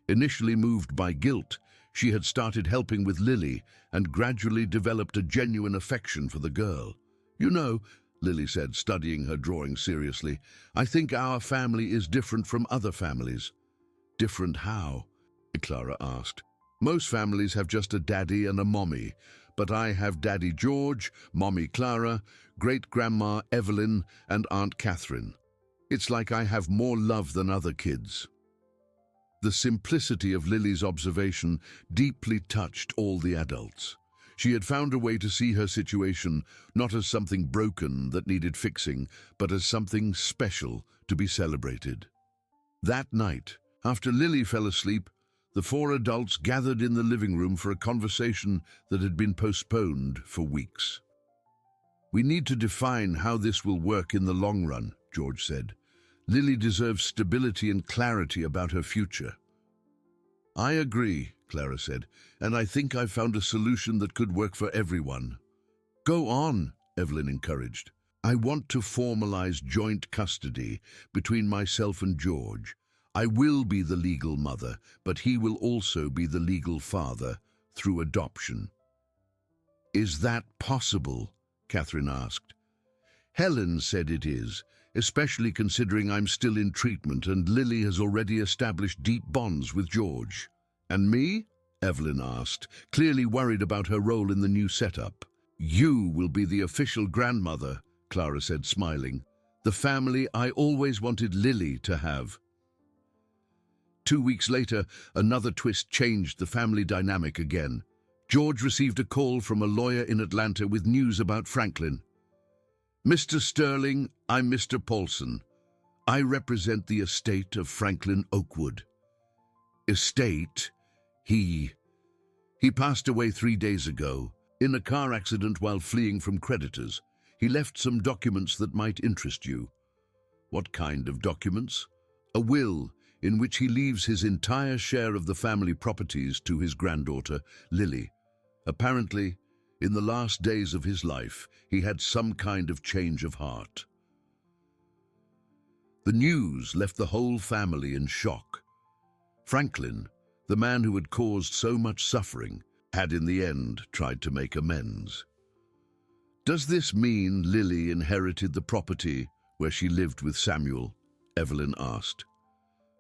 Initially moved by guilt, she had started helping with Lily and gradually developed a genuine affection for the girl. "You know," Lily said, studying her drawing seriously, "I think our family is different from other families." "Different how?" Clara asked. "Most families have just a daddy and a mommy, but I have Daddy George, Mommy Clara, Great-Grandma Evelyn, and Aunt Catherine. It's like I have more love than other kids." The simplicity of Lily's observation deeply touched all the adults. She had found a way to see her situation not as something broken that needed fixing, but as something special to be celebrated. That night, after Lily fell asleep, the 4 adults gathered in the living room for a conversation that had been postponed for weeks. "We need to define how this will work in the long run," George said. "Lily deserves stability and clarity about her future." "I agree," Clara said, "and I think I've found a solution that could work for everyone." "Go on," Evelyn encouraged. "I want to formalize joint custody between myself and George. I will be the legal mother, but he will also be the legal father through adoption." "Is that possible?" Catherine asked. "Helen said it is, especially considering I'm still in treatment and Lily has already established deep bonds with George." "And me?" Evelyn asked, clearly worried about her role in the new setup. "You will be the official grandmother," Clara said, smiling. "The family I always wanted Lily to have." 2 weeks later, another twist changed the family dynamic again. George received a call from a lawyer in Atlanta with news about Franklin. "Mr. Sterling, I'm Mr. Paulson. I represent the estate of Franklin Oakwood." "Estate?" He passed away 3 days ago, in a car accident while fleeing from creditors. He left some documents that might interest you." "What kind of documents?" "A will, in which he leaves his entire share of the family properties to his granddaughter, Lily. Apparently, in the last days of his life, he had some kind of change of heart." The news left the whole family in shock. Franklin, the man who had caused so much suffering, had in the end tried to make amends. "Does this mean Lily inherited the property where she lived with Samuel?" Evelyn asked.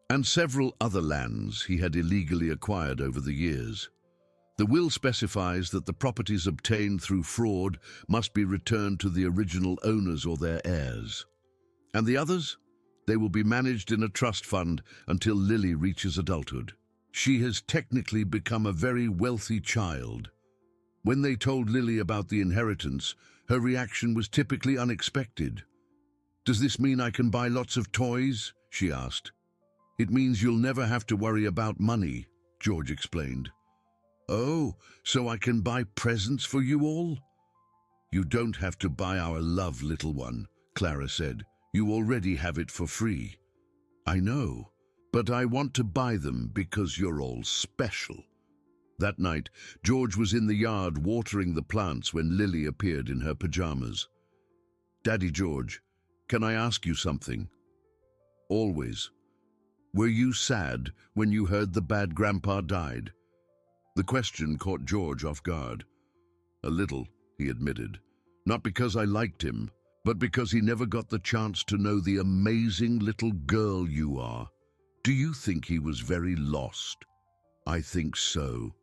"And several other lands he had illegally acquired over the years. The will specifies that the properties obtained through fraud must be returned to the original owners or their heirs. And the others? They will be managed in a trust fund until Lily reaches adulthood. She has technically become a very wealthy child." When they told Lily about the inheritance, her reaction was typically unexpected. "Does this mean I can buy lots of toys?" she asked. "It means you'll never have to worry about money," George explained. "Oh, so I can buy presents for you all?" "You don't have to buy our love, little one," Clara said. "You already have it for free." "I know, but I want to buy them because you're all special." That night, George was in the yard watering the plants when Lily appeared in her pajamas. "Daddy George, can I ask you something?" "Always." "Were you sad when you heard the bad grandpa died?" The question caught George off guard. "A little," he admitted. "Not because I liked him, but because he never got the chance to know the amazing little girl you are. Do you think he was very lost?" I think so.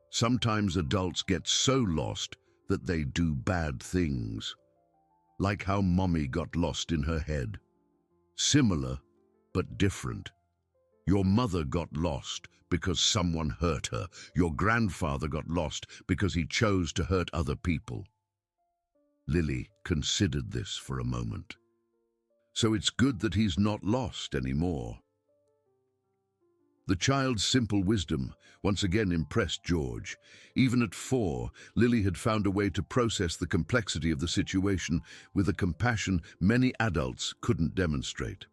Sometimes adults get so lost that they do bad things. Like how Mommy got lost in her head. Similar, but different. Your mother got lost because someone hurt her. Your grandfather got lost because he chose to hurt other people. Lily considered this for a moment. So it's good that he's not lost anymore. The child's simple wisdom once again impressed George. Even at 4, Lily had found a way to process the complexity of the situation with a compassion many adults couldn't demonstrate.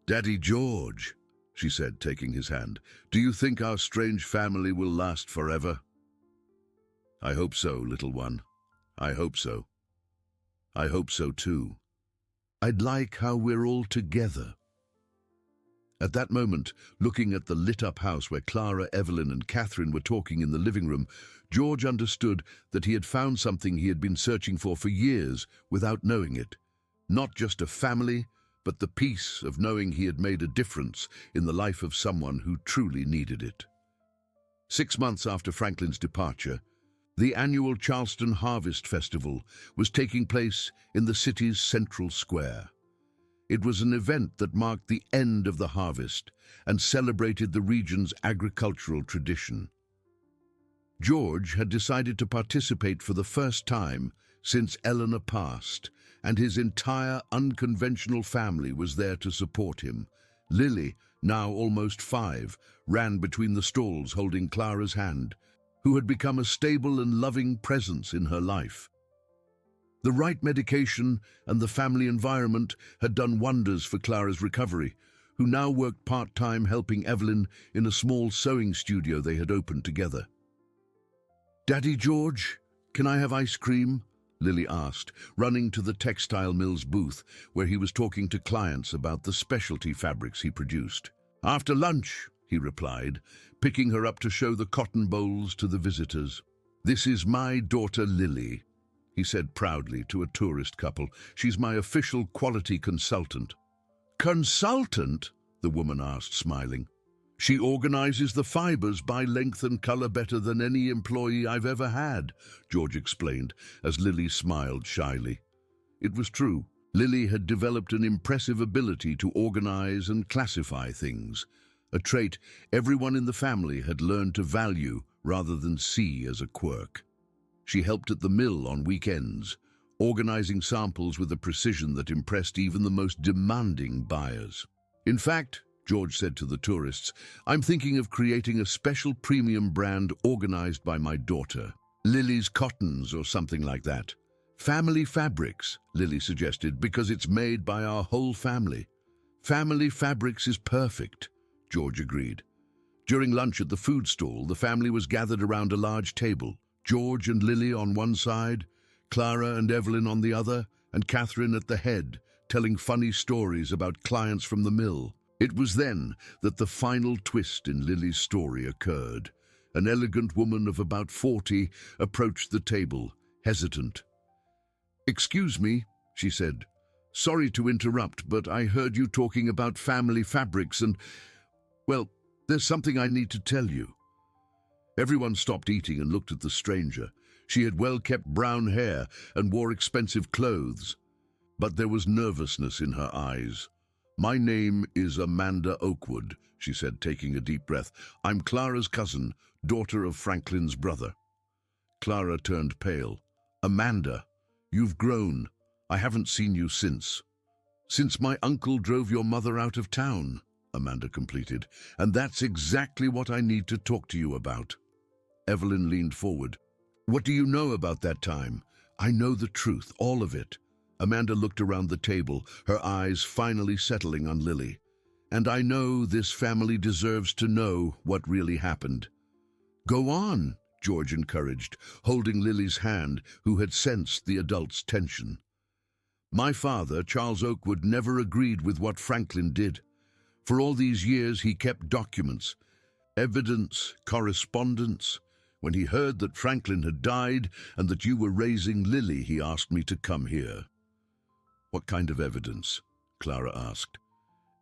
"Daddy George," she said, taking his hand, "do you think our strange family will last forever?" "I hope so, little one. I hope so. I hope so too. I'd like how we're all together." At that moment, looking at the lit-up house where Clara, Evelyn and Catherine were talking in the living room, George understood that he had found something he had been searching for years without knowing it. Not just a family, but the peace of knowing he had made a difference in the life of someone who truly needed it. 6 months after Franklin's departure, the annual Charleston Harvest Festival was taking place in the city's central square. It was an event that marked the end of the harvest and celebrated the region's agricultural tradition. George had decided to participate for the first time since Eleanor passed, and his entire unconventional family was there to support him. Lily, now almost 5, ran between the stalls holding Clara's hand, who had become a stable and loving presence in her life. The right medication and the family environment had done wonders for Clara's recovery, who now worked part-time helping Evelyn in a small sewing studio they had opened together. "Daddy George, can I have ice cream?" Lily asked, running to the textile mill's booth where he was talking to clients about the specialty fabrics he produced. "After lunch," he replied, picking her up to show the cotton bowls to the visitors. "This is my daughter Lily," he said proudly to a tourist couple. "She's my official quality consultant." "Consultant?" the woman asked, smiling. "She organizes the fibers by length and color better than any employee I've ever had," George explained, as Lily smiled shyly. It was true. Lily had developed an impressive ability to organize and classify things, a trait everyone in the family had learned to value rather than see as a quirk. She helped at the mill on weekends, organizing samples with a precision that impressed even the most demanding buyers. "In fact," George said to the tourists, "I'm thinking of creating a special premium brand organized by my daughter. Lily's Cottons or something like that. Family Fabrics," Lily suggested, "because it's made by our whole family." "Family Fabrics is perfect," George agreed. During lunch at the food stall, the family was gathered around a large table. George and Lily on one side, Clara and Evelyn on the other, and Catherine at the head, telling funny stories about clients from the mill. It was then that the final twist in Lily's story occurred. An elegant woman of about 40 approached the table, hesitant. "Excuse me," she said. "Sorry to interrupt, but I heard you talking about family fabrics and, well, there's something I need to tell you." Everyone stopped eating and looked at the stranger. She had well-kept brown hair and wore expensive clothes, but there was nervousness in her eyes. "My name is Amanda Oakwood," she said, taking a deep breath. "I'm Clara's cousin, daughter of Franklin's brother." Clara turned pale. "Amanda, you've grown. I haven't seen you since." "Since my uncle drove your mother out of town," Amanda completed, "and that's exactly what I need to talk to you about." Evelyn leaned forward. "What do you know about that time?" "I know the truth, all of it." Amanda looked around the table, her eyes finally settling on Lily. "And I know this family deserves to know what really happened." "Go on," George encouraged, holding Lily's hand, who had sensed the adult's tension. "My father, Charles Oakwood, never agreed with what Franklin did. For all these years, he kept documents, evidence, correspondence. When he heard that Franklin had died and that you were raising Lily, he asked me to come here." "What kind of evidence?" Clara asked.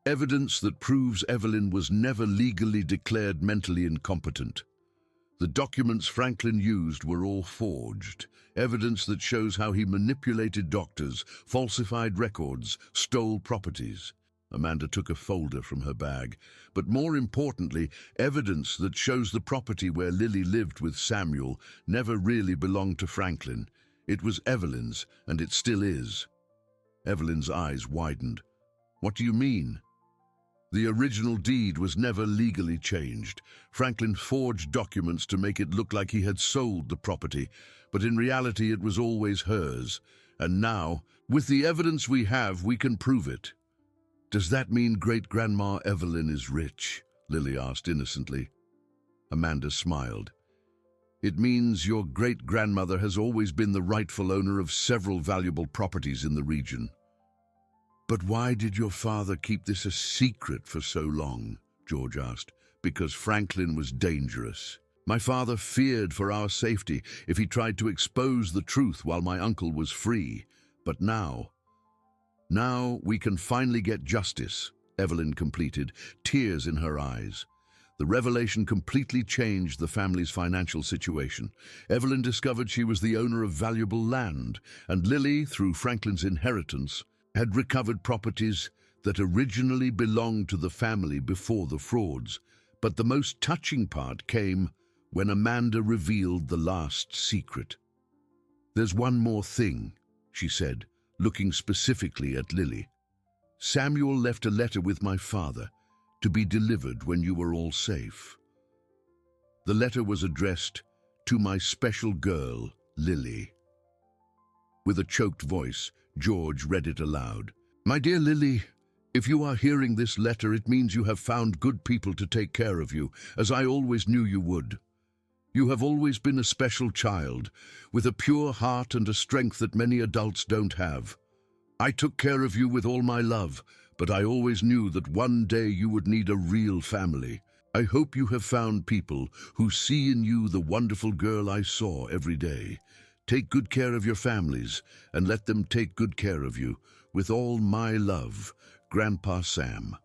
Evidence that proves Evelyn was never legally declared mentally incompetent. The documents Franklin used were all forged, evidence that shows how he manipulated doctors, falsified records, stole properties. Amanda took a folder from her bag, but more importantly, evidence that shows the property where Lily lived with Samuel never really belonged to Franklin. It was Evelyn's, and it still is. Evelyn's eyes widened. What do you mean? The original deed was never legally changed. Franklin forged documents to make it look like he had sold the property, but in reality it was always hers. And now, with the evidence we have, we can prove it. Does that mean great-grandma Evelyn is rich? Lily asked innocently. Amanda smiled. It means your great-grandmother has always been the rightful owner of several valuable properties in the region. But why did your father keep this a secret for so long? George asked. Because Franklin was dangerous. My father feared for our safety if he tried to expose the truth while my uncle was free. But now we can finally get justice, Evelyn completed, tears in her eyes. The revelation completely changed the family's financial situation. Evelyn discovered she was the owner of valuable land, and Lily, through Franklin's inheritance, had recovered properties that originally belonged to the family before the frauds. But the most touching part came when Amanda revealed the last secret. There's one more thing, she said, looking specifically at Lily. Samuel left a letter with my father to be delivered when you were all safe. The letter was addressed to my special girl, Lily. With a choked voice, George read it aloud. My dear Lily, if you are hearing this letter, it means you have found good people to take care of you, as I always knew you would. You have always been a special child, with a pure heart and a strength that many adults don't have. I took care of you with all my love, but I always knew that one day you would need a real family. I hope you have found people who see in you the wonderful girl I saw every day. Take good care of your families, and let them take good care of you. With all my love, Grandpa Sam.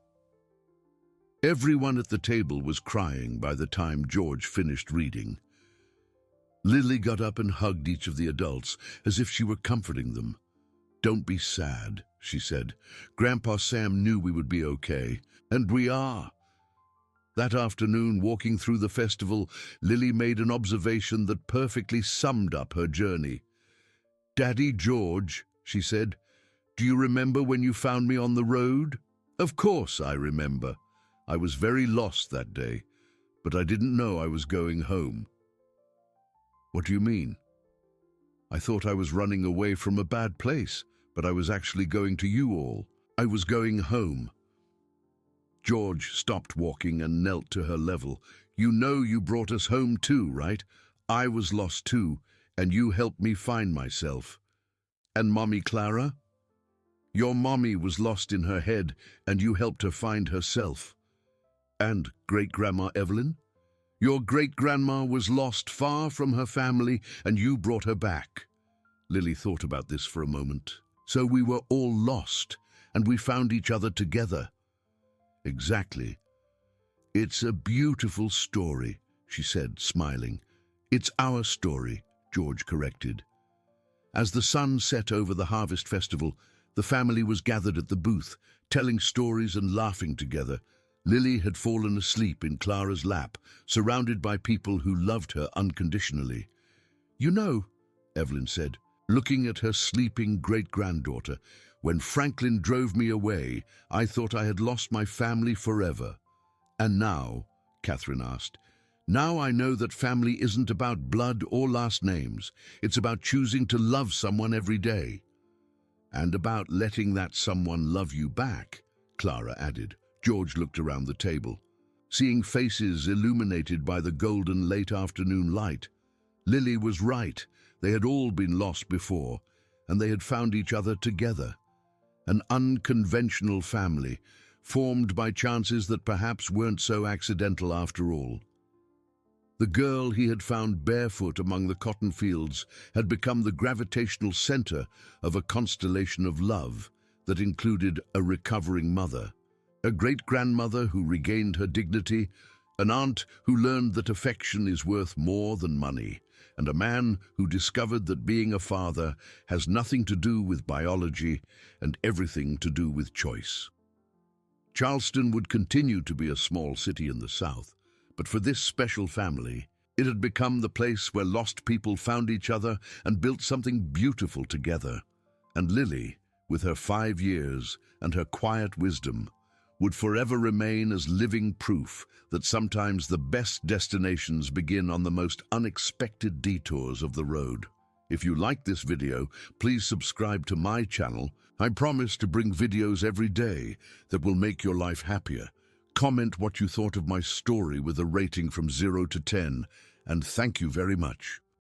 Everyone at the table was crying by the time George finished reading. Lily got up and hugged each of the adults as if she were comforting them. Don't be sad, she said. Grandpa Sam knew we would be okay, and we are. That afternoon, walking through the festival, Lily made an observation that perfectly summed up her journey. Daddy George, she said, do you remember when you found me on the road? Of course I remember. I was very lost that day, but I didn't know I was going home. What do you mean? I thought I was running away from a bad place, but I was actually going to you all. I was going home. George stopped walking and knelt to her level. You know you brought us home too, right? I was lost too, and you helped me find myself. And Mommy Clara? Your mommy was lost in her head, and you helped her find herself. And great-grandma Evelyn? Your great-grandma was lost far from her family, and you brought her back. Lily thought about this for a moment. So we were all lost, and we found each other together. Exactly. It's a beautiful story, she said, smiling. It's our story, George corrected. As the sun set over the harvest festival, the family was gathered at the booth, telling stories and laughing together. Lily had fallen asleep in Clara's lap, surrounded by people who loved her unconditionally. You know, Evelyn said, looking at her sleeping great-granddaughter, when Franklin drove me away, I thought I had lost my family forever. And now, Catherine asked, now I know that family isn't about blood or last names. It's about choosing to love someone every day. And about letting that someone love you back, Clara added. George looked around the table, seeing faces illuminated by the golden late afternoon light. Lily was right. They had all been lost before, and they had found each other together. An unconventional family, formed by chances that perhaps weren't so accidental after all. The girl he had found barefoot among the cotton fields had become the gravitational center of a constellation of love that included a recovering mother, A great-grandmother who regained her dignity, an aunt who learned that affection is worth more than money, and a man who discovered that being a father has nothing to do with biology and everything to do with choice. Charleston would continue to be a small city in the South, but for this special family, it had become the place where lost people found each other and built something beautiful together. And Lily, with her 5 years and her quiet wisdom, would forever remain as living proof that sometimes the best destinations begin on the most unexpected detours of the road. If you like this video, please subscribe to my channel. I promise to bring videos every day that will make your life happier. Comment what you thought of my story with a rating from 0 to 10, and thank you very much.